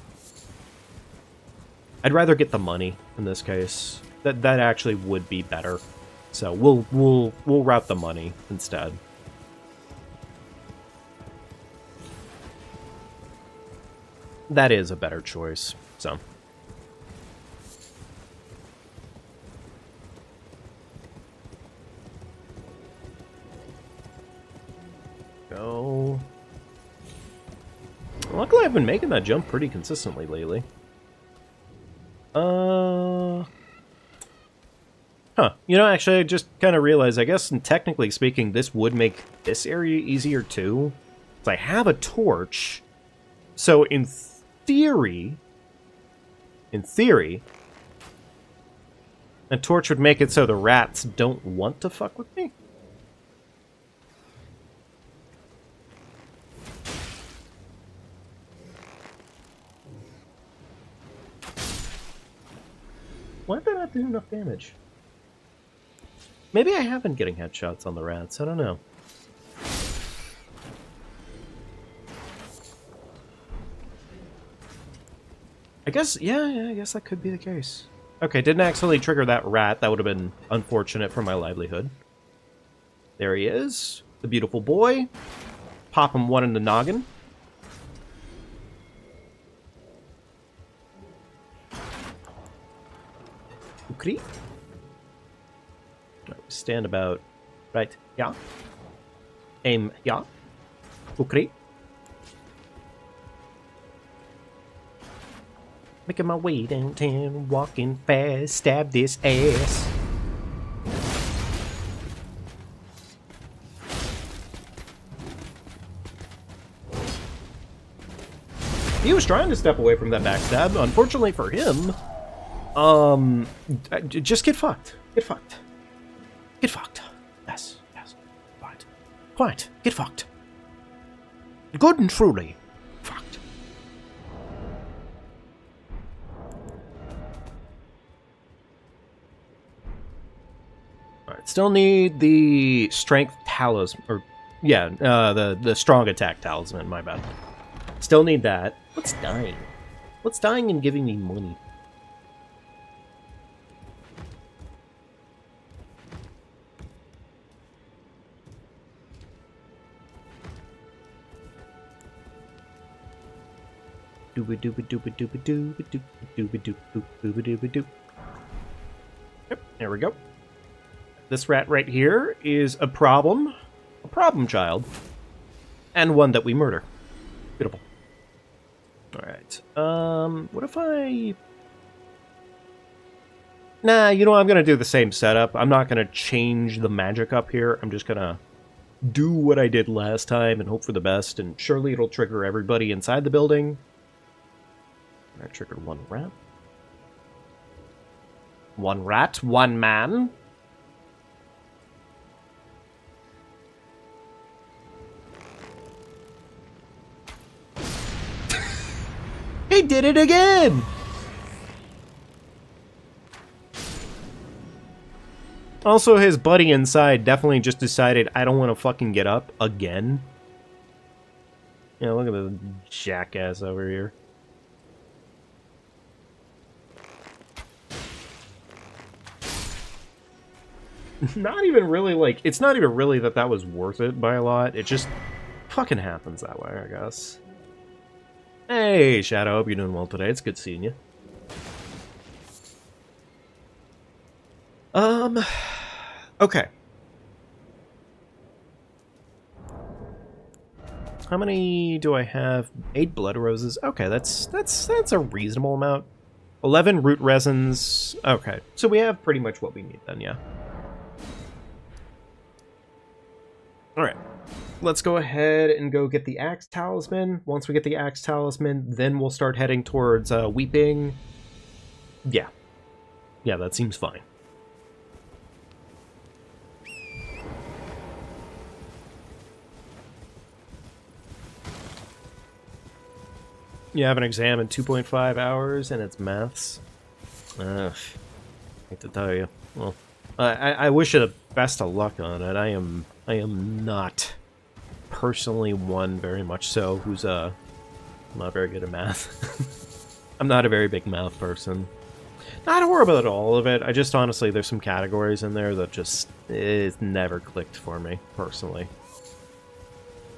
I'd rather get the money in this case. That actually would be better. So we'll route the money instead. That is a better choice, so. Go. Luckily, I've been making that jump pretty consistently lately. Huh. You know, actually, I just kind of realized, I guess, technically speaking, this would make this area easier, too. So I have a torch. So, in theory, a torch would make it so the rats don't want to fuck with me. Why did that not do enough damage? Maybe I have been getting headshots on the rats, I don't know. I guess, yeah, I guess that could be the case. Okay, didn't actually trigger that rat. That would have been unfortunate for my livelihood. There he is. The beautiful boy. Pop him one in the noggin. Okay. Stand about right, yeah. Aim, yeah. Okay. Making my way downtown, walking fast, stab this ass. He was trying to step away from that backstab. Unfortunately for him, just get fucked. Get fucked. Get fucked. Yes, yes. Quiet. Quiet. Get fucked. Good and truly fucked. Alright, still need the strength talisman, or, yeah, the strong attack talisman, my bad. Still need that. What's dying? What's dying and giving me money? Dooba dooba dooba dooba dooba dooba dooba dooba dooba dooba dooba. Yep, there we go. This rat right here is a problem child, and one that we murder. Beautiful. Alright, what if I... Nah, you know, I'm gonna do the same setup. I'm not gonna change the magic up here. I'm just gonna do what I did last time and hope for the best, and surely it'll trigger everybody inside the building. I triggered one rat. One rat, one man. He did it again! Also, his buddy inside definitely just decided, I don't want to fucking get up again. Yeah, look at the jackass over here. Not even really, like, it's not even really that that was worth it by a lot. It just fucking happens that way, I guess. Hey, Shadow, hope you're doing well today. It's good seeing you. Okay. How many do I have? 8 blood roses. Okay, that's a reasonable amount. 11 root resins. Okay, so we have pretty much what we need then, yeah. Alright, let's go ahead and go get the Axe Talisman. Once we get the Axe Talisman, then we'll start heading towards Weeping. Yeah. Yeah, that seems fine. You have an exam in 2.5 hours and it's maths. I hate to tell you. Well, I wish you the best of luck on it. I am not personally one very much so who's not very good at math. I'm not a very big math person. Not horrible at all of it. I just honestly, there's some categories in there that just it's never clicked for me personally.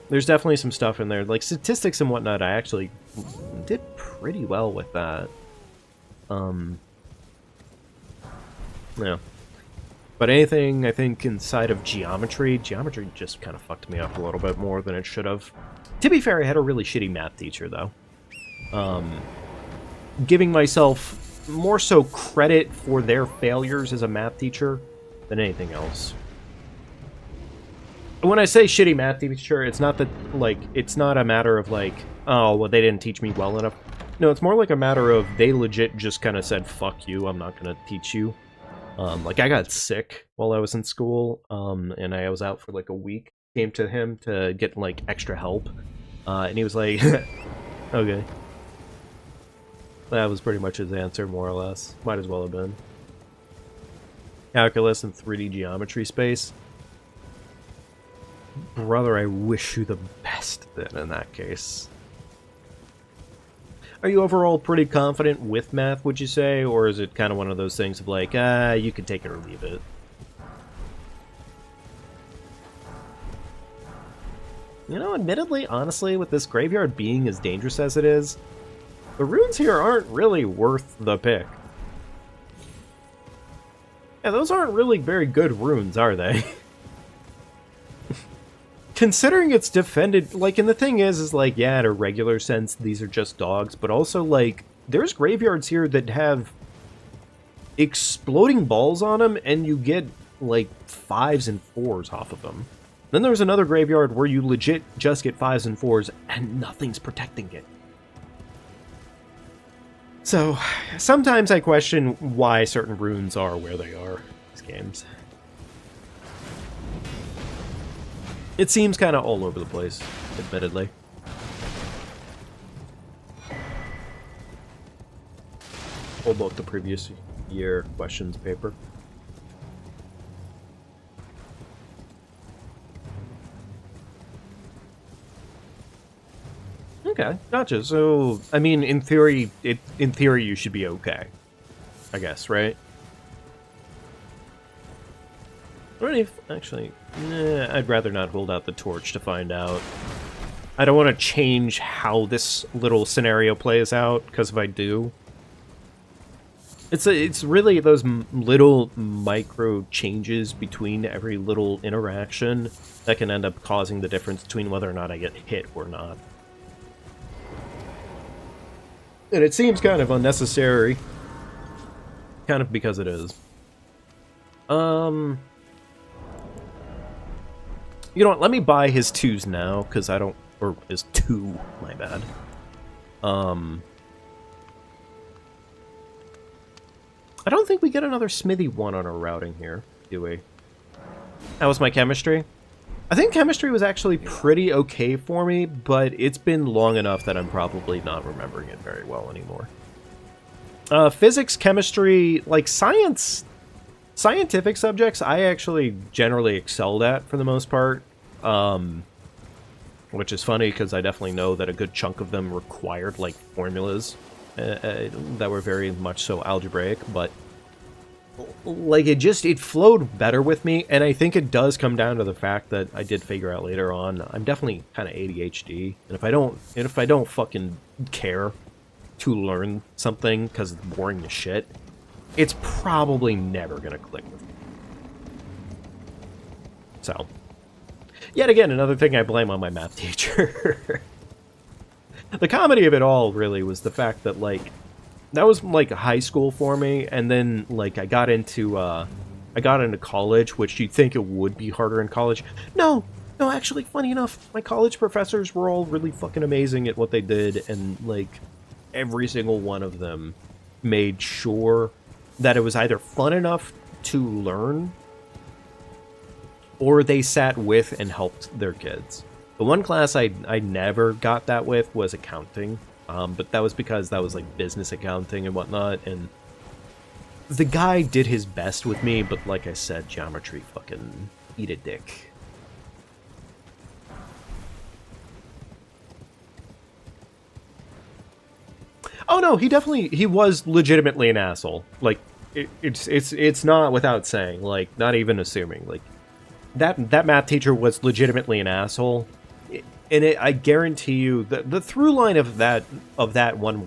There's definitely some stuff in there, like statistics and whatnot, I actually did pretty well with that. Yeah. But anything, I think, inside of geometry just kind of fucked me up a little bit more than it should have. To be fair, I had a really shitty math teacher, though. Giving myself more so credit for their failures as a math teacher than anything else. When I say shitty math teacher, it's not that, like, it's not a matter of, like, oh, well, they didn't teach me well enough. No, it's more like a matter of they legit just kind of said, fuck you, I'm not going to teach you. Like, I got sick while I was in school, and I was out for, like, a week. Came to him to get, like, extra help, and he was like, okay. That was pretty much his answer, more or less. Might as well have been. Calculus and 3D geometry space. Brother, I wish you the best then, in that case. Are you overall pretty confident with math, would you say? Or is it kind of one of those things of like, you can take it or leave it? You know, admittedly, honestly, with this graveyard being as dangerous as it is, the runes here aren't really worth the pick. Yeah, those aren't really very good runes, are they? Considering it's defended, like, and the thing is like, yeah, in a regular sense, these are just dogs, but also, like, there's graveyards here that have exploding balls on them, and you get, like, 5s and 4s off of them. Then there's another graveyard where you legit just get 5s and 4s, and nothing's protecting it. So, sometimes I question why certain runes are where they are in these games. It seems kind of all over the place, admittedly. Hold out the previous year questions paper. Okay, gotcha. So, I mean, in theory, you should be okay. I guess, right? I don't even, actually, I'd rather not hold out the torch to find out. I don't want to change how this little scenario plays out, because if I do... It's really those little micro changes between every little interaction that can end up causing the difference between whether or not I get hit or not. And it seems kind of unnecessary. Kind of because it is. You know what, let me buy his 2s now, because I don't... Or his 2, my bad. I don't think we get another Smithy 1 on our routing here, do we? How was my chemistry? I think chemistry was actually pretty okay for me, but it's been long enough that I'm probably not remembering it very well anymore. Physics, chemistry, like science... Scientific subjects, I actually generally excelled at, for the most part. Which is funny, because I definitely know that a good chunk of them required, like, formulas that were very much so algebraic, but... Like, it flowed better with me, and I think it does come down to the fact that I did figure out later on, I'm definitely kind of ADHD, and if I don't fucking care to learn something, because it's boring as shit, it's probably never gonna click with me. So, yet again, another thing I blame on my math teacher. The comedy of it all, really, was the fact that, like, that was, like, high school for me, and then, like, I got into college, which you'd think it would be harder in college. No, actually, funny enough, my college professors were all really fucking amazing at what they did, and, like, every single one of them made sure that it was either fun enough to learn, or they sat with and helped their kids. The one class I never got that with was accounting, but that was because that was like business accounting and whatnot, and the guy did his best with me, but like I said, geometry fucking eat a dick. Oh no, he was legitimately an asshole. Like, it's not without saying, like, not even assuming. Like, that math teacher was legitimately an asshole. And I guarantee you that the through line of that one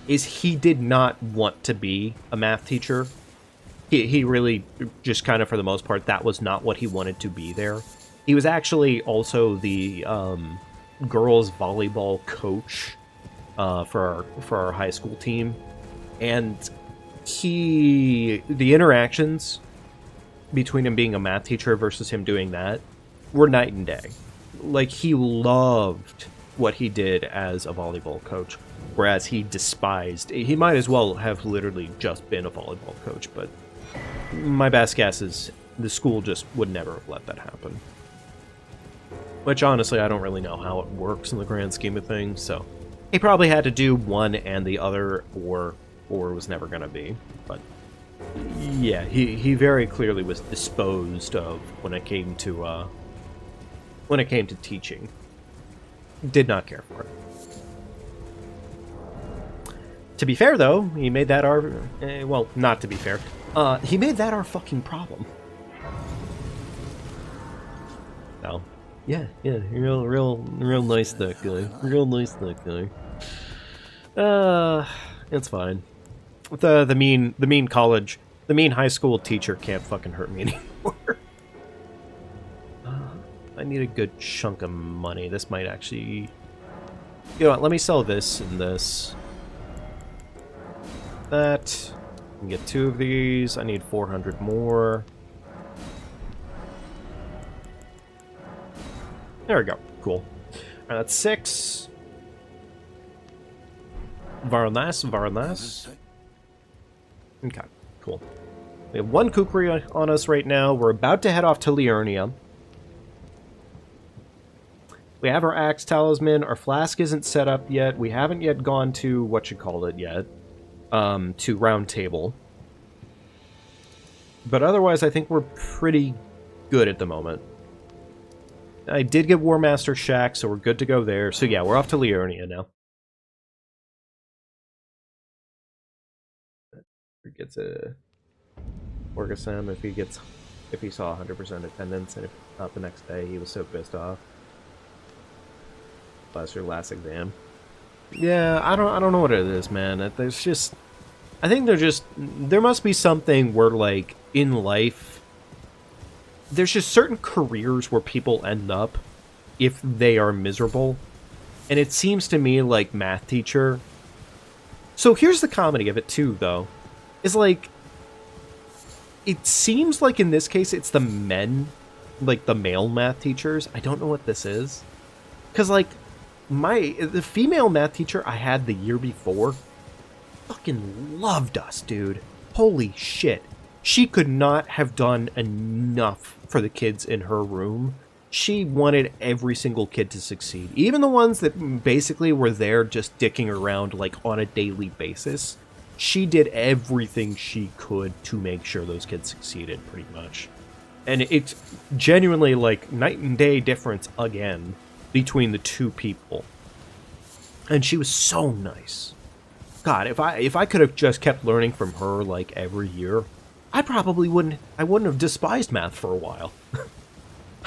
is he did not want to be a math teacher. He really just kind of, for the most part, that was not what he wanted to be there. He was actually also the girls volleyball coach for our high school team, and the interactions between him being a math teacher versus him doing that were night and day. Like, he loved what he did as a volleyball coach, whereas he might as well have literally just been a volleyball coach, but my best guess is the school just would never have let that happen. Which, honestly, I don't really know how it works in the grand scheme of things, so he probably had to do one and the other, or was never going to be. But yeah, he very clearly was disposed of when it came to teaching. Did not care for it. To be fair, though, he made that our... well, not to be fair. He made that our fucking problem. So, yeah, real nice, that guy. Real nice, that guy. It's fine. The mean college, the mean high school teacher can't fucking hurt me anymore. I need a good chunk of money. This might actually... You know what, let me sell this and this. That. I can get 2 of these. I need 400 more. There we go. Cool. Alright, that's 6. Varnas. Okay, cool. We have 1 kukri on us right now. We're about to head off to Liurnia. We have our axe talisman. Our flask isn't set up yet. We haven't yet gone to yet. To Round Table. But otherwise, I think we're pretty good at the moment. I did get War Master Shack, so we're good to go there. So yeah, we're off to Liurnia now. Gets a Orgasam if he saw 100% attendance, and if not the next day, he was so pissed off. That's your last exam. Yeah, I don't know what it is, man. There's just, I think there must be something where, like, in life, there's just certain careers where people end up if they are miserable, and it seems to me like math teacher. So here's the comedy of it too, though, is like, it seems like in this case it's the men, like the male math teachers. I don't know what this is, because like the female math teacher I had the year before fucking loved us, dude. Holy shit. She could not have done enough for the kids in her room. She wanted every single kid to succeed. Even the ones that basically were there just dicking around like on a daily basis. She did everything she could to make sure those kids succeeded, pretty much. And it's genuinely like night and day difference again between the two people. And she was so nice. God, if I could have just kept learning from her like every year, I probably wouldn't have despised math for a while.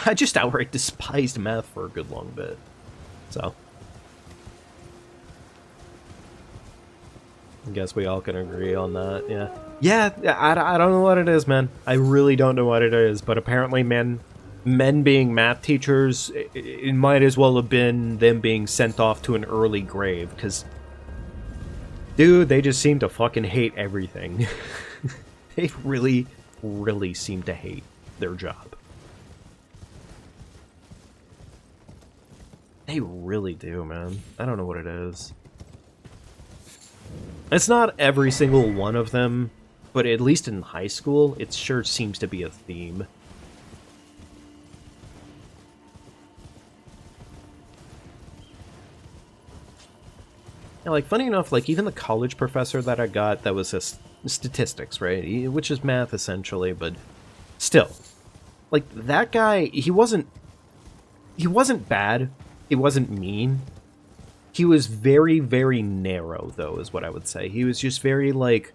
I just outright despised math for a good long bit. So I guess we all can agree on that, yeah. Yeah, I don't know what it is, man. I really don't know what it is, but apparently men being math teachers, it might as well have been them being sent off to an early grave, because, dude, they just seem to fucking hate everything. They really, really seem to hate their job. They really do, man. I don't know what it is. It's not every single one of them, but at least in high school, it sure seems to be a theme. And, like, funny enough, like, even the college professor that I got, that was statistics, right? Which is math, essentially, but still. Like, that guy, he wasn't bad. He wasn't mean. He was very, very narrow, though, is what I would say. He was just very, like,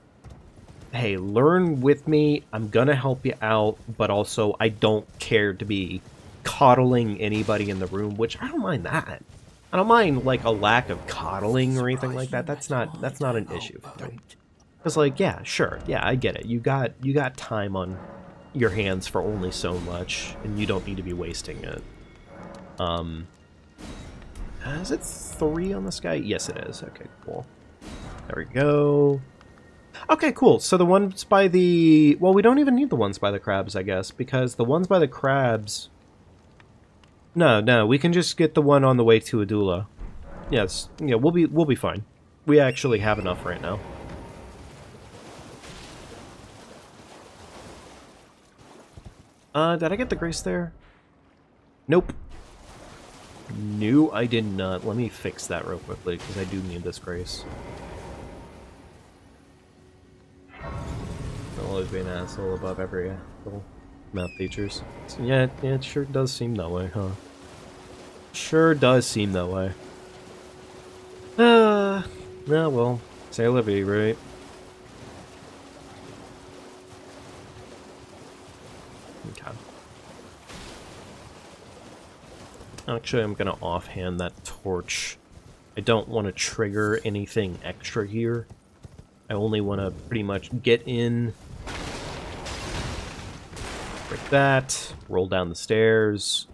hey, learn with me, I'm gonna help you out, but also I don't care to be coddling anybody in the room, which I don't mind that. I don't mind like a lack of coddling or anything like that. That's not an issue for me. Because like, yeah, sure, yeah, I get it. You got time on your hands for only so much, and you don't need to be wasting it. Is it 3 on the sky? Yes, it is. Okay, cool. There we go. Okay, cool. So the ones by the... Well, we don't even need the ones by the crabs, I guess, because the ones by the crabs... No, we can just get the one on the way to Adula. Yes, yeah, we'll be fine. We actually have enough right now. Did I get the grace there? Nope. No, I did not. Let me fix that real quickly, because I do need this grace. I'll always be an asshole above every little map features. So, yeah, it sure does seem that way, huh? Sure does seem that way. Yeah, well, c'est la vie, right? Okay. Actually, I'm gonna offhand that torch. I don't want to trigger anything extra here. I only want to pretty much get in, like that, roll down the stairs.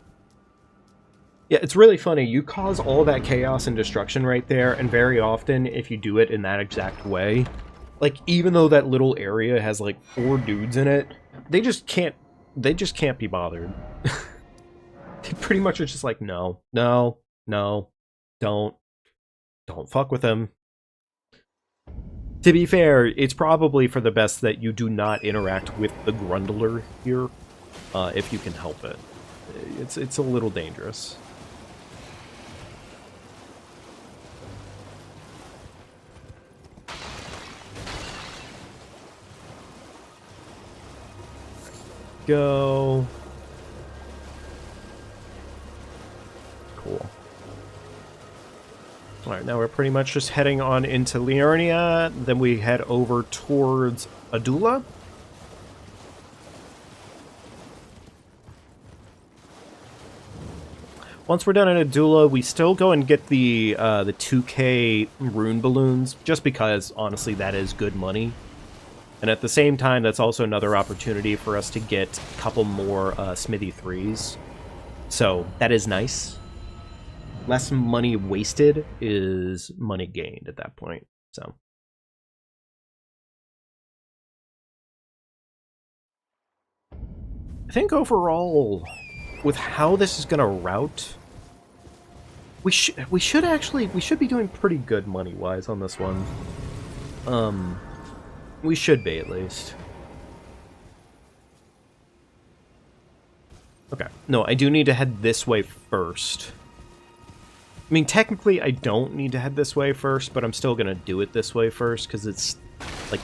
Yeah, it's really funny. You cause all that chaos and destruction right there, and very often, if you do it in that exact way, like, even though that little area has, like, 4 dudes in it, they just can't be bothered. They pretty much are just like, no, don't fuck with them. To be fair, it's probably for the best that you do not interact with the Grundler here, if you can help it. It's a little dangerous. Go. Cool. Alright, now we're pretty much just heading on into Liurnia, then we head over towards Adula. Once we're done at Adula, we still go and get the 2K rune balloons, just because, honestly, that is good money. And at the same time, that's also another opportunity for us to get a couple more Smithy 3s. So, that is nice. Less money wasted is money gained at that point. So, I think overall, with how this is gonna route, we should be doing pretty good money-wise on this one. We should be, at least. Okay. No, I do need to head this way first. I mean, technically, I don't need to head this way first, but I'm still gonna do it this way first, because it's, like,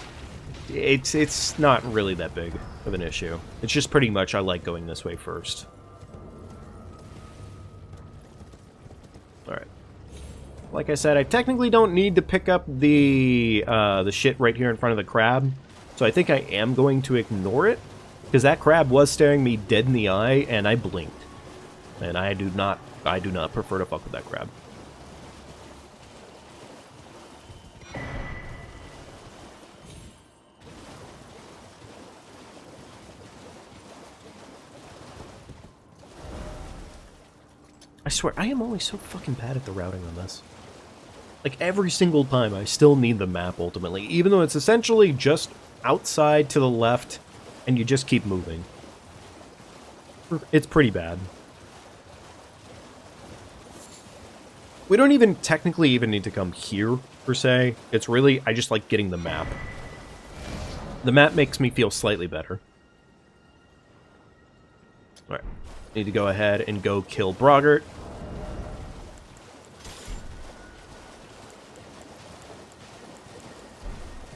it's not really that big of an issue. It's just pretty much I like going this way first. Alright. Like I said, I technically don't need to pick up the shit right here in front of the crab, so I think I am going to ignore it, because that crab was staring me dead in the eye, and I blinked. And I do not prefer to fuck with that crab. I swear, I am always so fucking bad at the routing on this. Like, every single time, I still need the map, ultimately. Even though it's essentially just outside to the left, and you just keep moving. It's pretty bad. We don't even technically even need to come here, per se. It's really, I just like getting the map. The map makes me feel slightly better. Alright. Need to go ahead and go kill Brogert.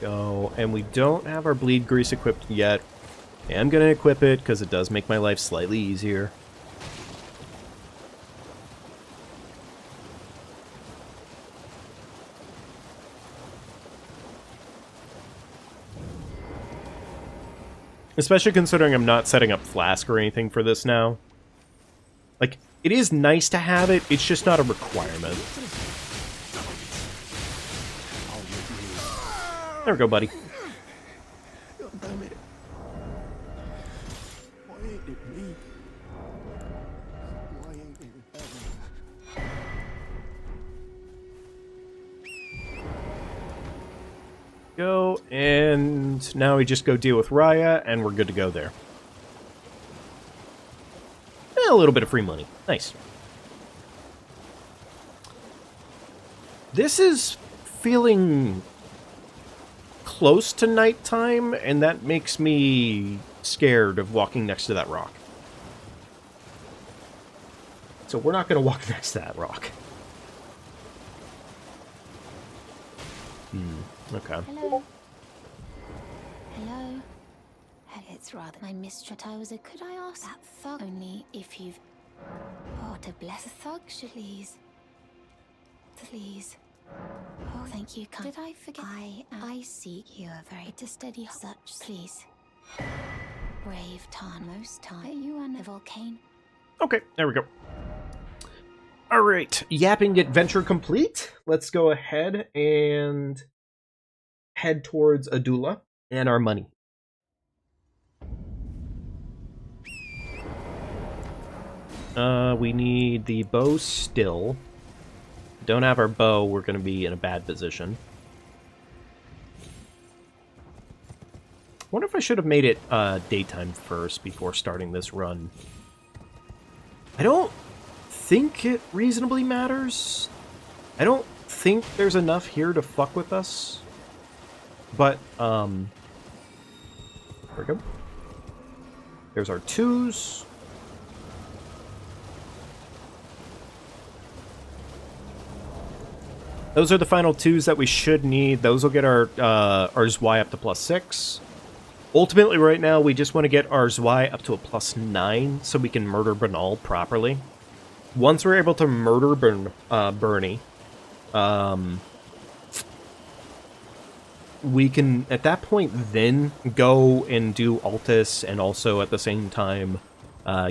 Go, and we don't have our bleed grease equipped yet. I am going to equip it because it does make my life slightly easier. Especially considering I'm not setting up Flask or anything for this now. It is nice to have it, it's just not a requirement. There we go, buddy. God damn it. Why ain't it me? Why ain't it heaven? Go, and now we just go deal with Raya, and we're good to go there. A little bit of free money. Nice. This is feeling close to nighttime, and that makes me scared of walking next to that rock. So we're not going to walk next to that rock. Okay. Hello. Hello. It's rather my mistress. Could I ask that thug only if you've... Oh, to bless a thug, please. Please. Oh, thank you, kind. Did I forget? I seek you a very to steady such, please. Brave Tarn, most time. You on the volcano. Okay, there we go. Alright, yapping adventure complete. Let's go ahead and head towards Adula and our money. We need the bow still. Don't have our bow, we're going to be in a bad position. Wonder if I should have made it daytime first before starting this run. I don't think it reasonably matters. I don't think there's enough here to fuck with us. But, there we go. There's our 2s. Those are the final 2s that we should need. Those will get our Zwei up to +6. Ultimately, right now, we just want to get our Zwei up to a +9 so we can murder Bernal properly. Once we're able to murder Bernie, we can, at that point, then go and do Altus and also, at the same time,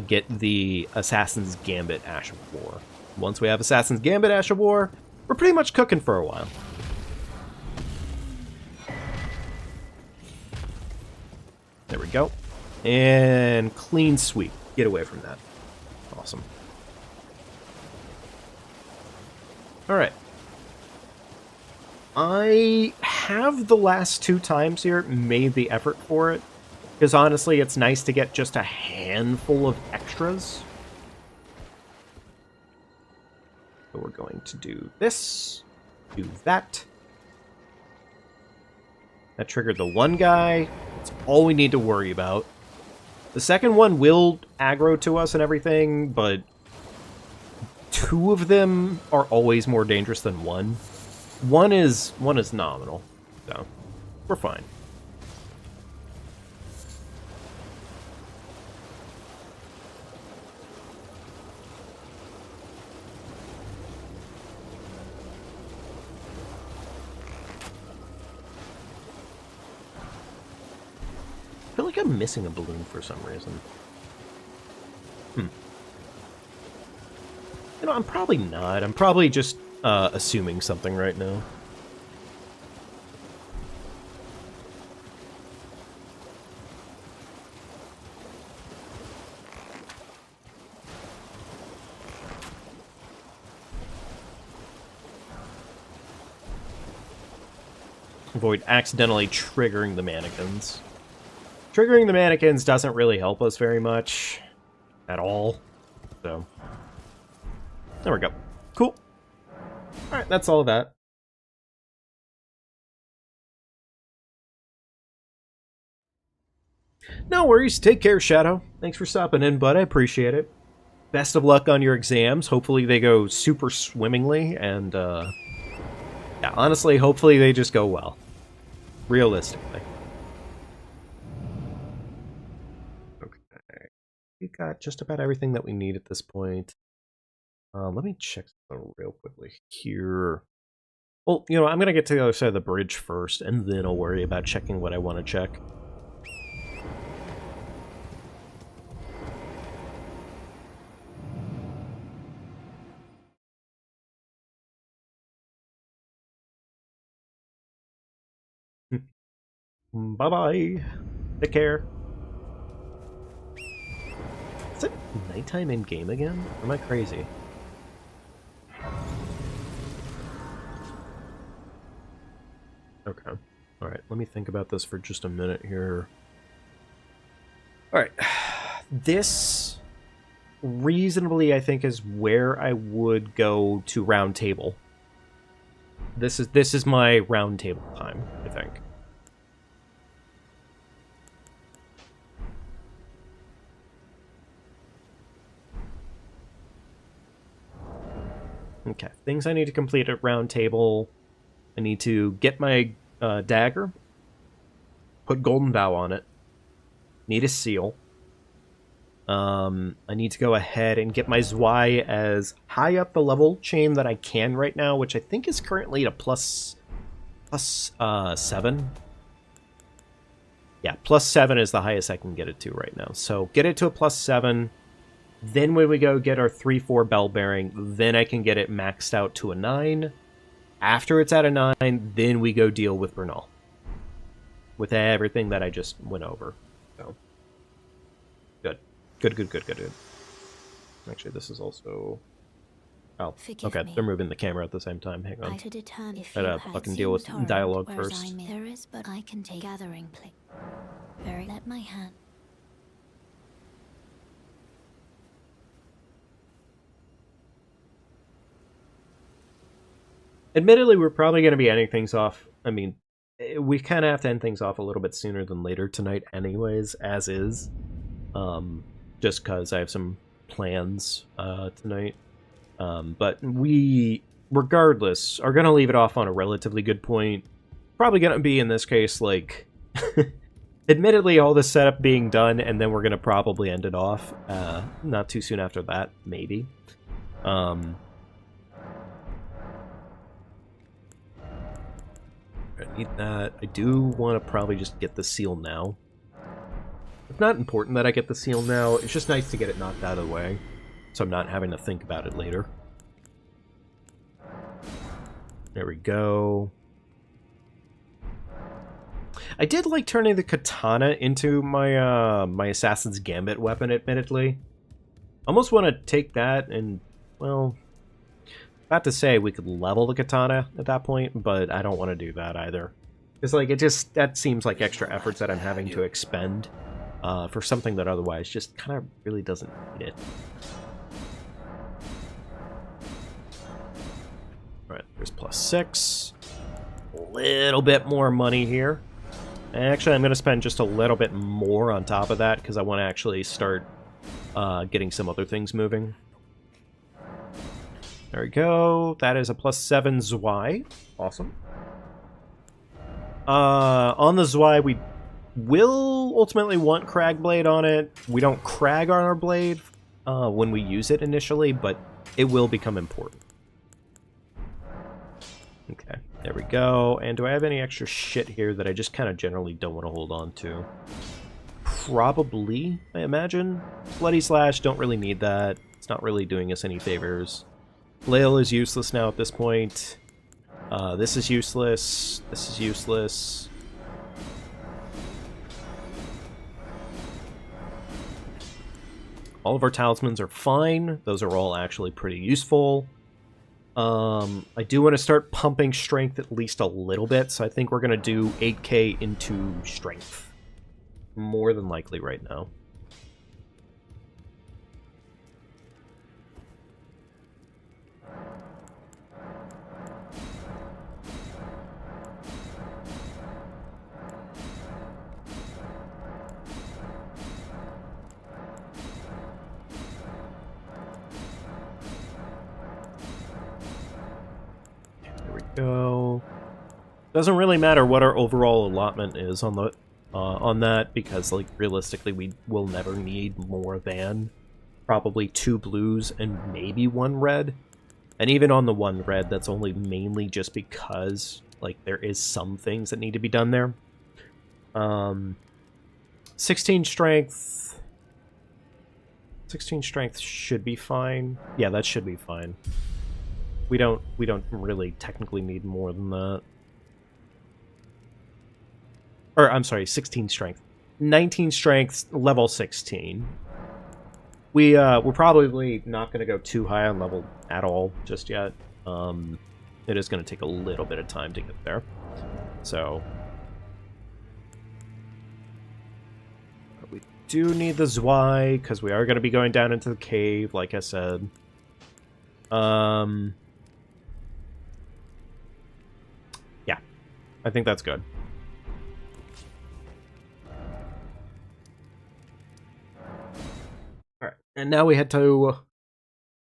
get the Assassin's Gambit Ash of War. Once we have Assassin's Gambit Ash of War, we're pretty much cooking for a while. There we go. And clean sweep. Get away from that. Awesome. Alright. I have the last 2 times here made the effort for it. Because honestly, it's nice to get just a handful of extras. So we're going to do this. Do that. That triggered the one guy. That's all we need to worry about. The second one will aggro to us and everything, but 2 of them are always more dangerous than 1. One is nominal, so we're fine. I feel like I'm missing a balloon for some reason. You know, I'm probably not. I'm probably just assuming something right now. Avoid accidentally triggering the mannequins. Triggering the mannequins doesn't really help us very much. At all. So. There we go. Cool. Alright, that's all of that. No worries. Take care, Shadow. Thanks for stopping in, bud. I appreciate it. Best of luck on your exams. Hopefully they go super swimmingly, and, yeah, honestly, hopefully they just go well. Realistically. Okay. We got just about everything that we need at this point. Let me check something real quickly here. Well, you know, I'm going to get to the other side of the bridge first, and then I'll worry about checking what I want to check. Bye-bye. Take care. Is it nighttime in-game again? Or am I crazy? Okay. Alright, let me think about this for just a minute here. Alright. This, reasonably, I think, is where I would go to round table. This is my round table time, I think. Okay, things I need to complete at round table. I need to get my dagger, put Golden Vow on it, need a seal. I need to go ahead and get my Zwei as high up the level chain that I can right now, which I think is currently at a plus 7. Yeah, plus 7 is the highest I can get it to right now. So get it to a plus 7. Then when we go get our 3-4 bell bearing, then I can get it maxed out to a 9. After it's at a 9, then we go deal with Bernal. With everything that I just went over. So, good. Good. Actually, this is also... Oh, Forgive okay, me. they're moving the camera at the same time. Hang on. I should determine if Gotta you had fucking seen deal with Torrent, dialogue whereas first. there is, but I can take gathering place. Very let my hand. Admittedly, we're probably going to be ending things off. I mean, we kind of have to end things off a little bit sooner than later tonight anyways, as is. Just because I have some plans tonight. But we, regardless, are going to leave it off on a relatively good point. Probably going to be, in this case, like... admittedly, all this setup being done, and then we're going to probably end it off. Not too soon after that, maybe. I need that. I do want to probably just get the seal now. It's not important that I get the seal now. It's just nice to get it knocked out of the way, so I'm not having to think about it later. There we go. I did like turning the katana into my my Assassin's Gambit weapon, admittedly. Almost want to take that and, well... About to say we could level the katana at that point, but I don't want to do that either. It's like, it just, that seems like extra efforts that I'm having to expend for something that otherwise just kind of really doesn't need it. Alright, there's plus 6. A little bit more money here. Actually, I'm going to spend just a little bit more on top of that, because I want to actually start getting some other things moving. There we go. That is a plus 7 Zwei. Awesome. On the Zwei, we will ultimately want Crag Blade on it. We don't Crag on our blade when we use it initially, but it will become important. Okay, there we go. And do I have any extra shit here that I just kind of generally don't want to hold on to? Probably, I imagine. Bloody Slash, don't really need that. It's not really doing us any favors. Flail is useless now at this point. This is useless. This is useless. All of our talismans are fine. Those are all actually pretty useful. I do want to start pumping strength at least a little bit, so I think we're going to do 8k into strength. More than likely right now. Go. Doesn't really matter what our overall allotment is on the on that, because like realistically we will never need more than probably 2 blues and maybe 1 red. And even on the 1 red, that's only mainly just because like there is some things that need to be done there. 16 strength. 16 strength should be fine. Yeah, that should be fine. We don't really technically need more than that. Or, I'm sorry, 16 strength. 19 strength, level 16. We're probably not going to go too high on level at all just yet. It is going to take a little bit of time to get there. So... we do need the Zwei, because we are going to be going down into the cave, like I said. Yeah. I think that's good. Alright, and now we head to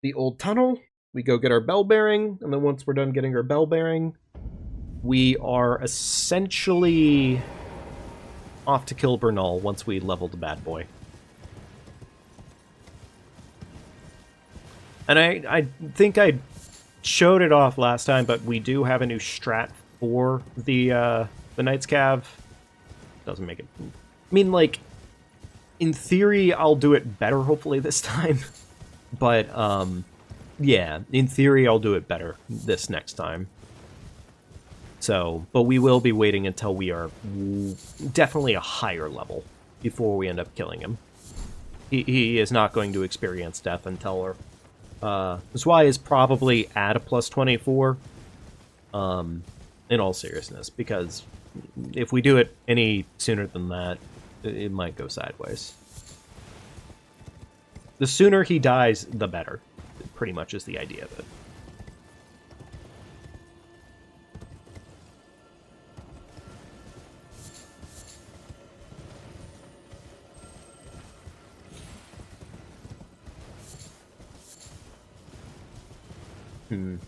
the old tunnel. We go get our bell bearing, and then once we're done getting our bell bearing, we are essentially off to kill Bernal once we level the bad boy. And I think I showed it off last time, but we do have a new strat for the Knight's Cav. Doesn't make it... I mean, like, in theory, I'll do it better, hopefully, this time. But, yeah, in theory, I'll do it better this next time. So, but we will be waiting until we are definitely a higher level before we end up killing him. He is not going to experience death until Zwei is probably at a plus 24, in all seriousness, because if we do it any sooner than that, it might go sideways. The sooner he dies, the better, pretty much is the idea of it. It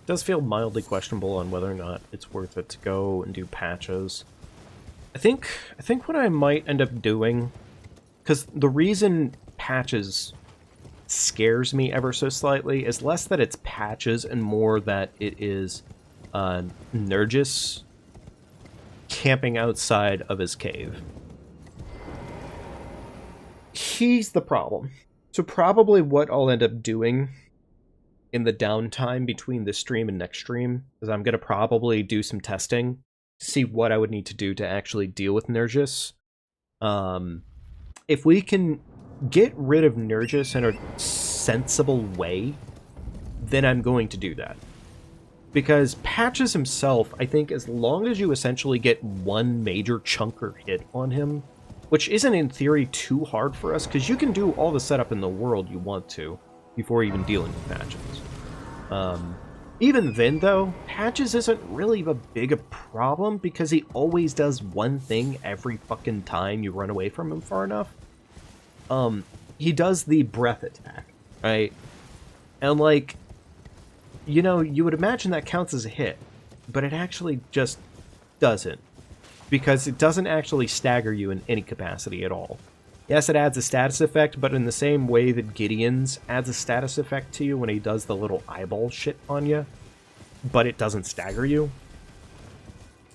does feel mildly questionable on whether or not it's worth it to go and do patches. I think what I might end up doing, because the reason patches scares me ever so slightly is less that it's patches and more that it is Nergis camping outside of his cave. He's the problem. So probably what I'll end up doing in the downtime between this stream and next stream is I'm going to probably do some testing to see what I would need to do to actually deal with Nergis. If we can get rid of Nergis in a sensible way, then I'm going to do that. Because Patches himself, I think as long as you essentially get one major chunker hit on him, which isn't in theory too hard for us, because you can do all the setup in the world you want to before even dealing with Patches. Even then, though, Patches isn't really a big a problem, because he always does one thing every fucking time you run away from him far enough. He does the breath attack, right? And, like, you know, you would imagine that counts as a hit, but it actually just doesn't. Because it doesn't actually stagger you in any capacity at all. Yes, it adds a status effect, but in the same way that Gideon's adds a status effect to you when he does the little eyeball shit on you, but it doesn't stagger you.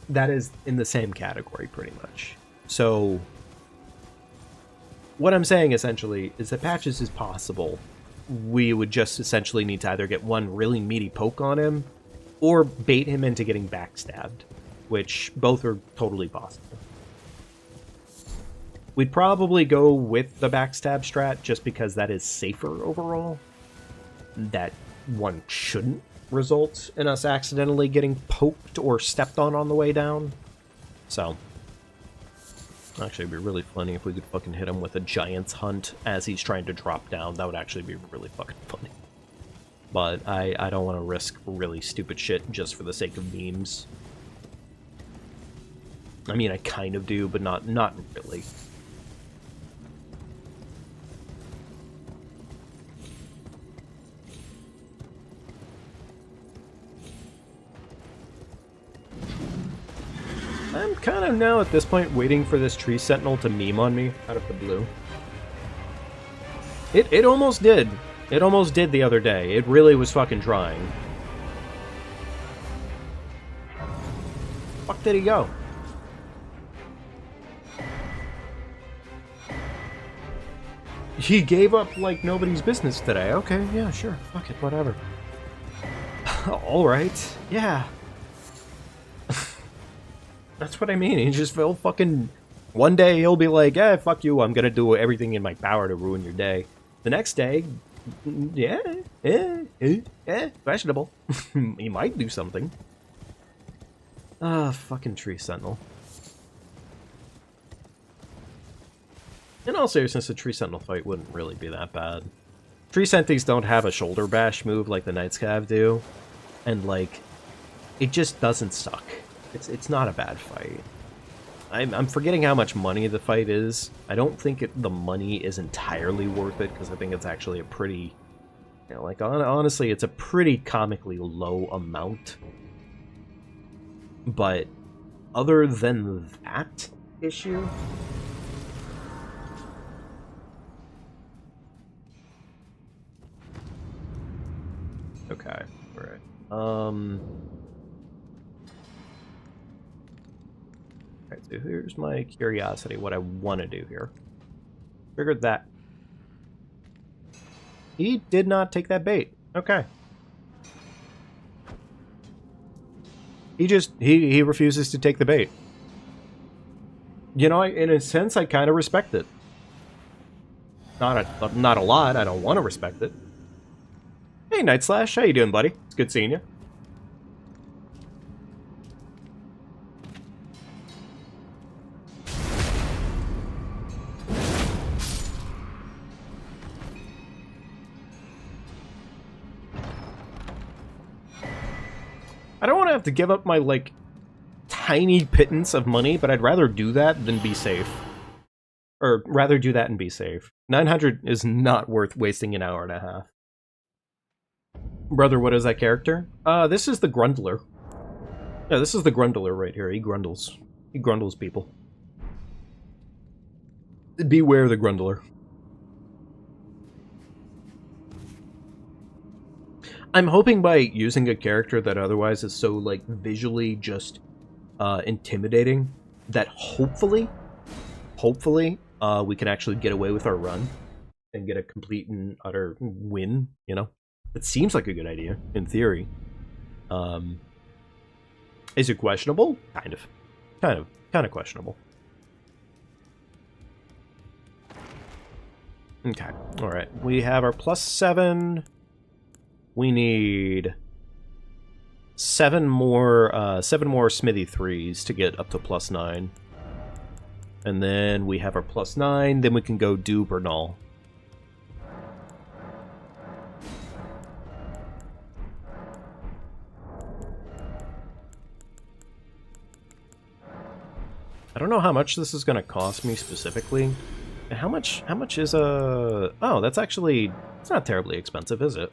That is in the same category, pretty much. So, what I'm saying, essentially, is that Patches is possible. We would just essentially need to either get one really meaty poke on him, or bait him into getting backstabbed, which both are totally possible. We'd probably go with the backstab strat just because that is safer overall. That one shouldn't result in us accidentally getting poked or stepped on the way down. So, actually it'd be really funny if we could fucking hit him with a Giant's Hunt as he's trying to drop down. That would actually be really fucking funny. But I don't want to risk really stupid shit just for the sake of memes. I mean, I kind of do, but not really. I'm kind of now at this point waiting for this tree sentinel to meme on me out of the blue. It almost did. It almost did the other day. It really was fucking trying. Fuck did he go? He gave up like nobody's business today. Okay, yeah, sure. Fuck it, whatever. Alright, yeah. That's what I mean. He just will fucking... One day he'll be like, yeah, fuck you, I'm gonna do everything in my power to ruin your day. The next day, yeah, questionable. He might do something. Ah, fucking Tree Sentinel. In all seriousness, a Tree Sentinel fight wouldn't really be that bad. Tree Sentinels don't have a shoulder bash move like the Knights Cav do. And, like, it just doesn't suck. It's not a bad fight. I'm forgetting how much money the fight is. I don't think the money is entirely worth it, because I think it's actually a pretty... You know, like, honestly, it's a pretty comically low amount. But other than that issue... Okay, alright. Alright, so here's my curiosity, what I want to do here. Figured that. He did not take that bait. Okay. He refuses to take the bait. You know, in a sense, I kind of respect it. Not a lot, I don't want to respect it. Hey, Night Slash, how you doing, buddy? It's good seeing you. I don't want to have to give up my, like, tiny pittance of money, but I'd rather do that than be safe. Or, rather do that and be safe. 900 is not worth wasting an hour and a half. Brother, what is that character? This is the Grundler. Yeah, this is the Grundler right here. He grundles. He grundles people. Beware the Grundler. I'm hoping by using a character that otherwise is so, like, visually just intimidating, that hopefully, we can actually get away with our run and get a complete and utter win, you know? It seems like a good idea, in theory. Is it questionable? Kind of questionable. Okay, alright. We have our +7. We need 7 more Smithy 3s to get up to +9. And then we have our +9, then we can go do Bernal. I don't know how much this is going to cost me specifically. And how much is a... Oh, that's actually... It's not terribly expensive, is it?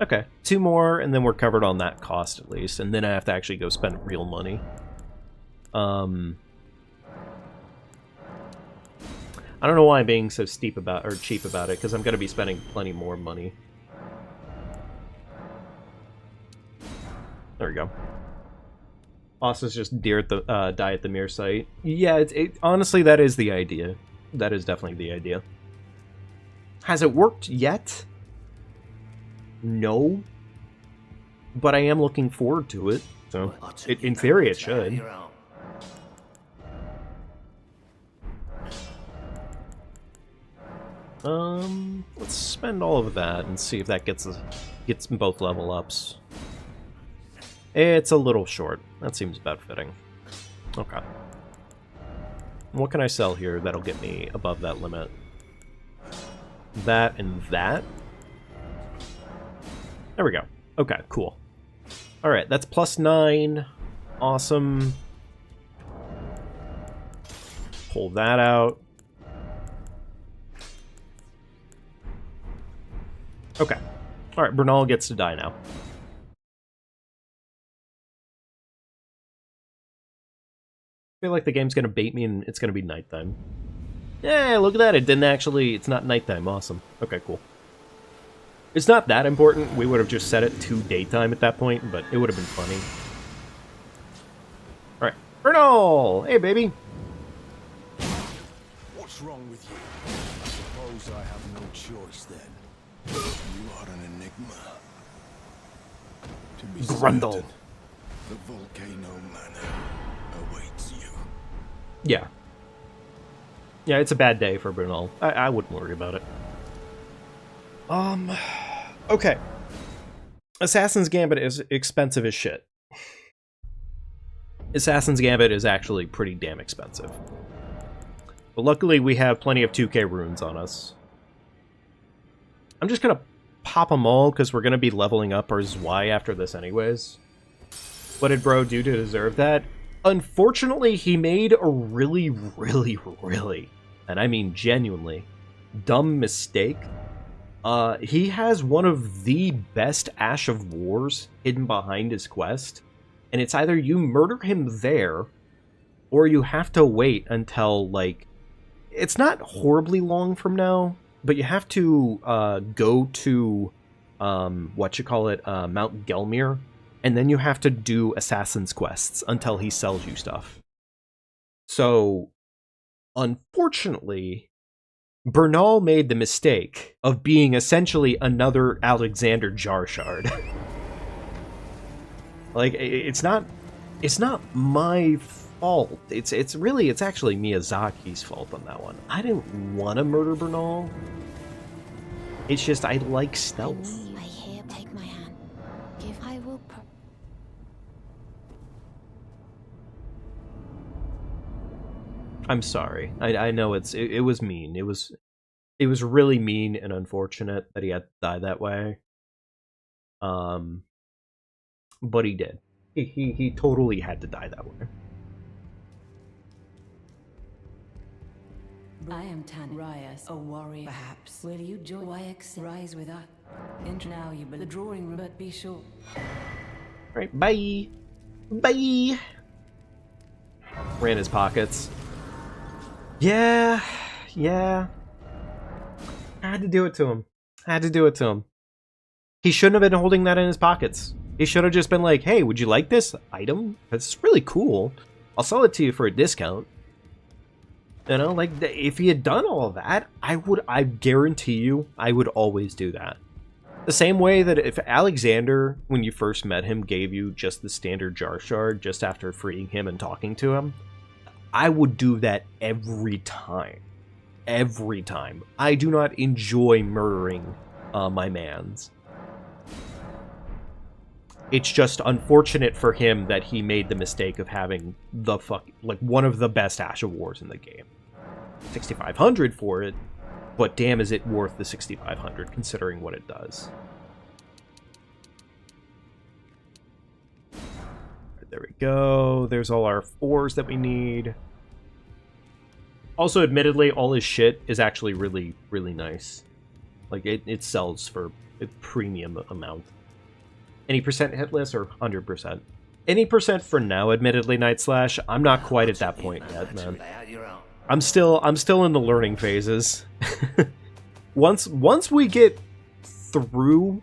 Okay, 2 more, and then we're covered on that cost at least. And then I have to actually go spend real money. I don't know why I'm being so cheap about it, because I'm going to be spending plenty more money. There we go. Bosses just die at the mirror site. Yeah, honestly, that is the idea. That is definitely the idea. Has it worked yet? No. But I am looking forward to it. So, in theory, it should. Let's spend all of that and see if that gets both level ups. It's a little short. That seems about fitting. Okay. What can I sell here that'll get me above that limit? That and that? There we go. Okay, cool. Alright, that's +9. Awesome. Pull that out. Okay. Alright, Bernal gets to die now. I feel like the game's gonna bait me and it's gonna be nighttime. Yeah, look at that, it didn't actually... It's not nighttime, awesome. Okay, cool. It's not that important, we would have just set it to daytime at that point, but it would have been funny. Alright, Bernal! Hey, baby! What's wrong with you? I suppose I have no choice then. You are an enigma. To be Grundle. certain, the Volcano Manor awaits you. Yeah. Yeah, it's a bad day for Bernal. I wouldn't worry about it. Okay. Assassin's Gambit is expensive as shit. Assassin's Gambit is actually pretty damn expensive. But luckily we have plenty of 2k runes on us. I'm just gonna pop them all, because we're gonna be leveling up our Zwei after this anyways. What did bro do to deserve that? Unfortunately, he made a really, and I mean genuinely, dumb mistake. He has one of the best Ash of Wars hidden behind his quest, and it's either you murder him there, or you have to wait until, like, it's not horribly long from now, but you have to go to, Mount Gelmir, and then you have to do Assassin's quests until he sells you stuff. So, unfortunately, Bernal made the mistake of being essentially another Alexander Jarshard. Like, it's not my fault. It's actually Miyazaki's fault on that one. I didn't want to murder Bernal. It's just I like stealth. I hear, take my hand. Give, I will. I'm sorry. I know it was mean. It was really mean and unfortunate that he had to die that way. But he did. He totally had to die that way. I am Tan Rias, a warrior. Perhaps will you join YX rise with us? Enter now, you the drawing room, but be sure. Right, bye. Bye. Ran his pockets. Yeah. I had to do it to him. He shouldn't have been holding that in his pockets. He should have just been like, hey, would you like this item? It's really cool. I'll sell it to you for a discount. You know, like, if he had done all of that, I guarantee you, I would always do that. The same way that if Alexander, when you first met him, gave you just the standard jar shard just after freeing him and talking to him, I would do that every time. Every time. I do not enjoy murdering my mans. It's just unfortunate for him that he made the mistake of having the one of the best Ash of Wars in the game. 6,500 for it, but damn is it worth the 6,500 considering what it does. There we go. There's all our 4s that we need. Also, admittedly, all his shit is actually really, really nice. Like, it sells for a premium amount. Any percent hitless or 100%? Any percent for now, admittedly, Night Slash. I'm not quite at that point yet, man. I'm still in the learning phases. Once we get through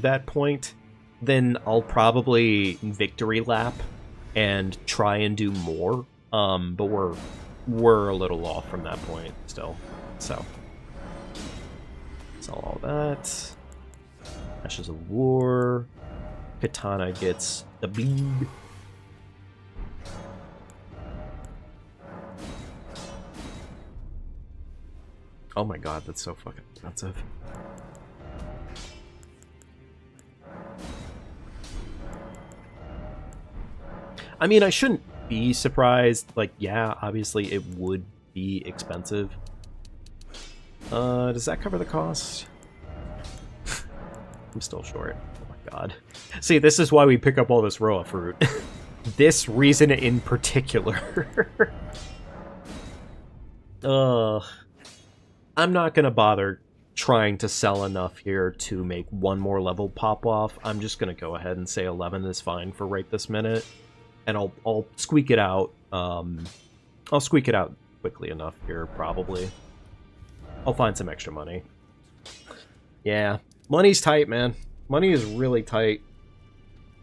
that point, then I'll probably victory lap and try and do more. But we're a little off from that point still. So sell all that. Ashes of War. Katana gets the bead. Oh my god, that's so fucking expensive. I mean, I shouldn't be surprised. Like, yeah, obviously it would be expensive. Does that cover the cost? I'm still short. Oh my god. See, this is why we pick up all this Roa fruit. This reason in particular. I'm not gonna bother trying to sell enough here to make one more level pop off. I'm just gonna go ahead and say 11 is fine for right this minute. And I'll squeak it out. I'll squeak it out quickly enough here, probably. I'll find some extra money. Yeah, money's tight, man. Money is really tight.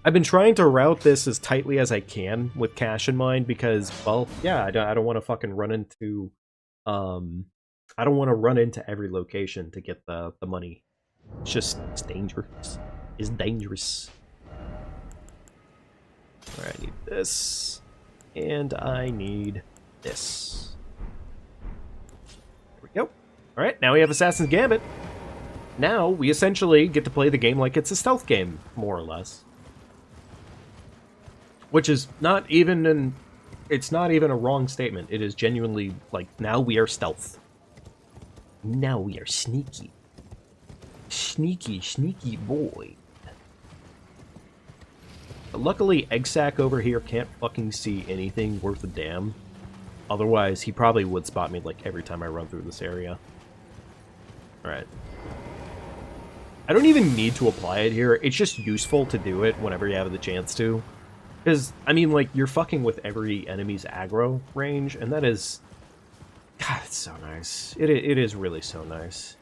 I've been trying to route this as tightly as I can with cash in mind because, well, yeah, I don't want to fucking run into, I don't want to run into every location to get the money. It's dangerous. It's dangerous. Alright, I need this. And I need this. There we go. Alright, now we have Assassin's Gambit. Now we essentially get to play the game like it's a stealth game, more or less. Which is not even it's not even a wrong statement. It is genuinely, like, now we are stealth. Now we are sneaky. Sneaky, sneaky boy. But luckily, Eggsack over here can't fucking see anything worth a damn. Otherwise, he probably would spot me, like, every time I run through this area. Alright. I don't even need to apply it here. It's just useful to do it whenever you have the chance to. Because, I mean, like, you're fucking with every enemy's aggro range, and that is... God, it's so nice. It is really so nice.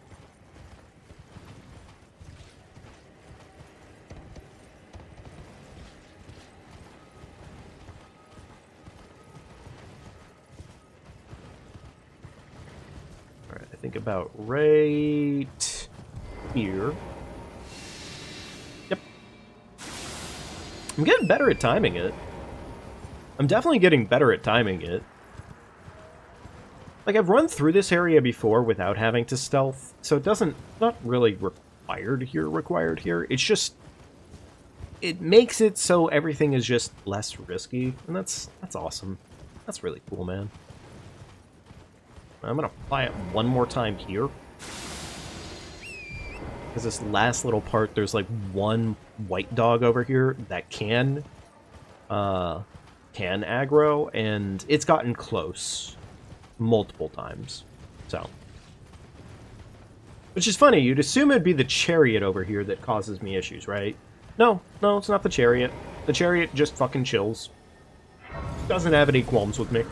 Alright, I think about right here. Yep. I'm getting better at timing it. I'm definitely getting better at timing it. Like, I've run through this area before without having to stealth, so it doesn't... not really required here. It's just... it makes it so everything is just less risky, and that's awesome. That's really cool, man. I'm gonna apply it one more time here. Because this last little part, there's like one white dog over here that can aggro, and it's gotten close multiple times. So, which is funny. You'd assume it'd be the chariot over here that causes me issues, right? No, it's not the chariot. The chariot just fucking chills. Doesn't have any qualms with me.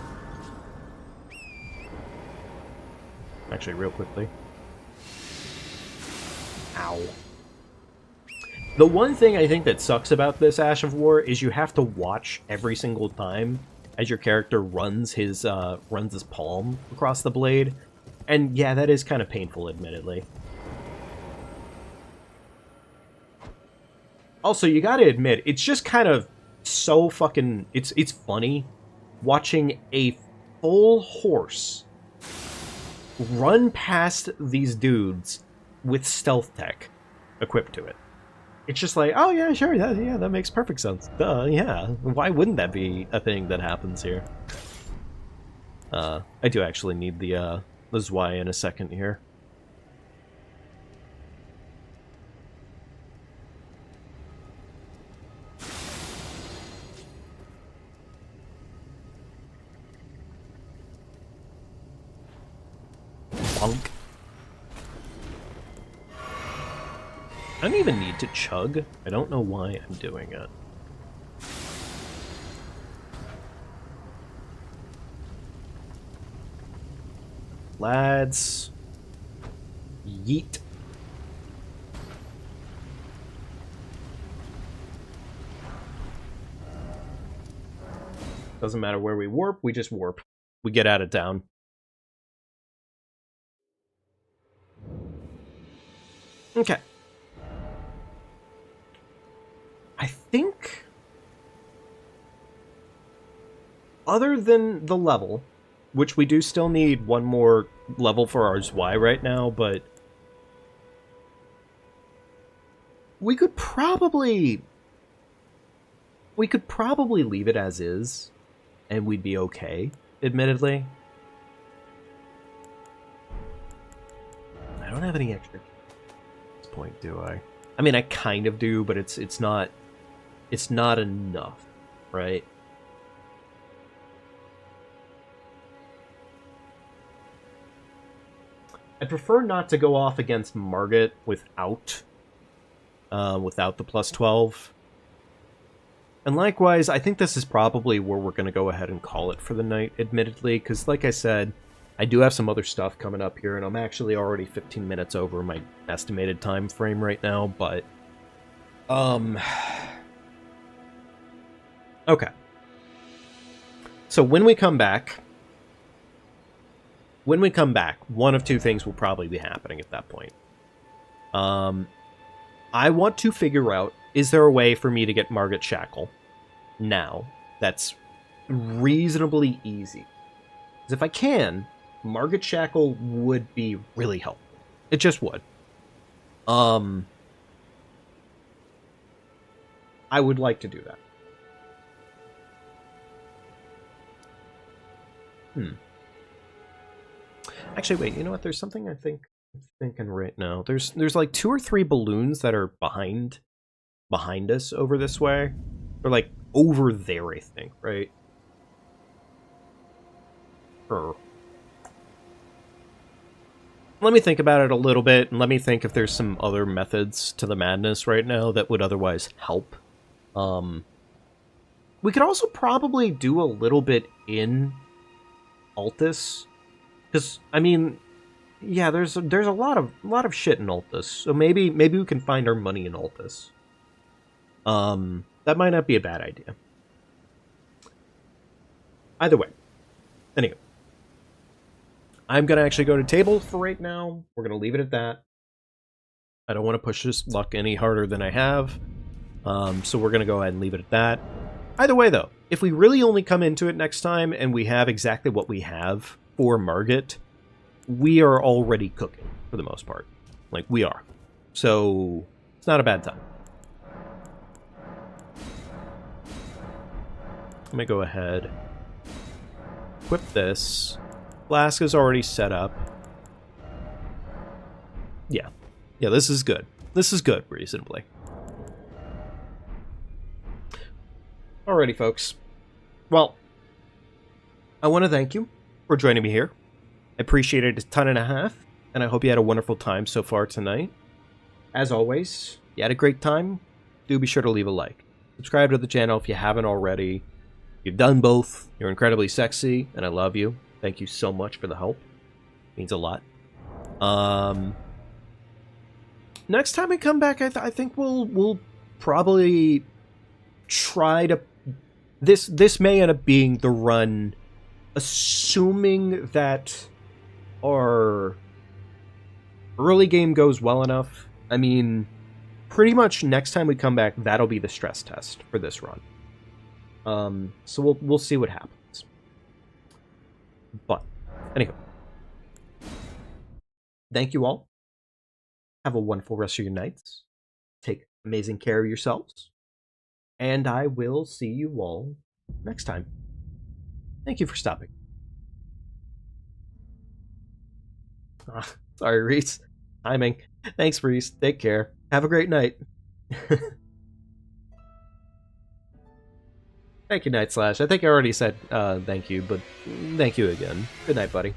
Actually, real quickly. Ow. The one thing I think that sucks about this Ash of War is you have to watch every single time as your character runs his palm across the blade. And yeah, that is kind of painful, admittedly. Also, you gotta admit, it's just kind of so fucking... It's funny watching a full horse run past these dudes with stealth tech equipped to it. It's just like, oh yeah, sure, yeah, that makes perfect sense. Duh, yeah. Why wouldn't that be a thing that happens here? I do actually need the Zwei in a second here. Bonk. I don't even need to chug. I don't know why I'm doing it. Lads. Yeet. Doesn't matter where we warp, we just warp. We get out of town. Okay. I think, other than the level, which we do still need one more level for our Zwei right now, but we could probably leave it as is, and we'd be okay, admittedly. I don't have any extra at this point, do I? I mean, I kind of do, but it's not enough, right? I prefer not to go off against Margit without the plus 12. And likewise, I think this is probably where we're going to go ahead and call it for the night, admittedly, because like I said, I do have some other stuff coming up here, and I'm actually already 15 minutes over my estimated time frame right now, but okay. So when we come back, one of two things will probably be happening at that point. I want to figure out, is there a way for me to get Margit Shackle now that's reasonably easy. Because if I can, Margit Shackle would be really helpful. It just would. I would like to do that. Actually, wait, you know what? There's something I'm thinking right now. There's like 2 or 3 balloons that are behind us over this way. They're like over there, I think, right? Let me think about it a little bit, and let me think if there's some other methods to the madness right now that would otherwise help. We could also probably do a little bit in Altus, because I mean, yeah, there's a lot of shit in Altus, so maybe we can find our money in Altus. That might not be a bad idea. Either way, anyway, I'm gonna actually go to table for right now. We're gonna leave it at that. I don't want to push this luck any harder than I have, so we're gonna go ahead and leave it at that. Either way, though, if we really only come into it next time and we have exactly what we have for Margit, we are already cooking, for the most part. Like, we are. So, it's not a bad time. Let me go ahead. Equip this. Flask is already set up. Yeah. Yeah, this is good. This is good, reasonably. Alrighty, folks. Well, I want to thank you for joining me here. I appreciate it a ton and a half, and I hope you had a wonderful time so far tonight. As always, if you had a great time, do be sure to leave a like. Subscribe to the channel if you haven't already. You've done both. You're incredibly sexy, and I love you. Thank you so much for the help. It means a lot. Next time we come back, I think we'll probably try to... This may end up being the run, assuming that our early game goes well enough. I mean, pretty much next time we come back, that'll be the stress test for this run. So we'll see what happens. But, anyway. Thank you all. Have a wonderful rest of your nights. Take amazing care of yourselves. And I will see you all next time. Thank you for stopping. Sorry, Reese. Timing. Thanks, Reese. Take care. Have a great night. Thank you, Night Slash. I think I already said thank you, but thank you again. Good night, buddy.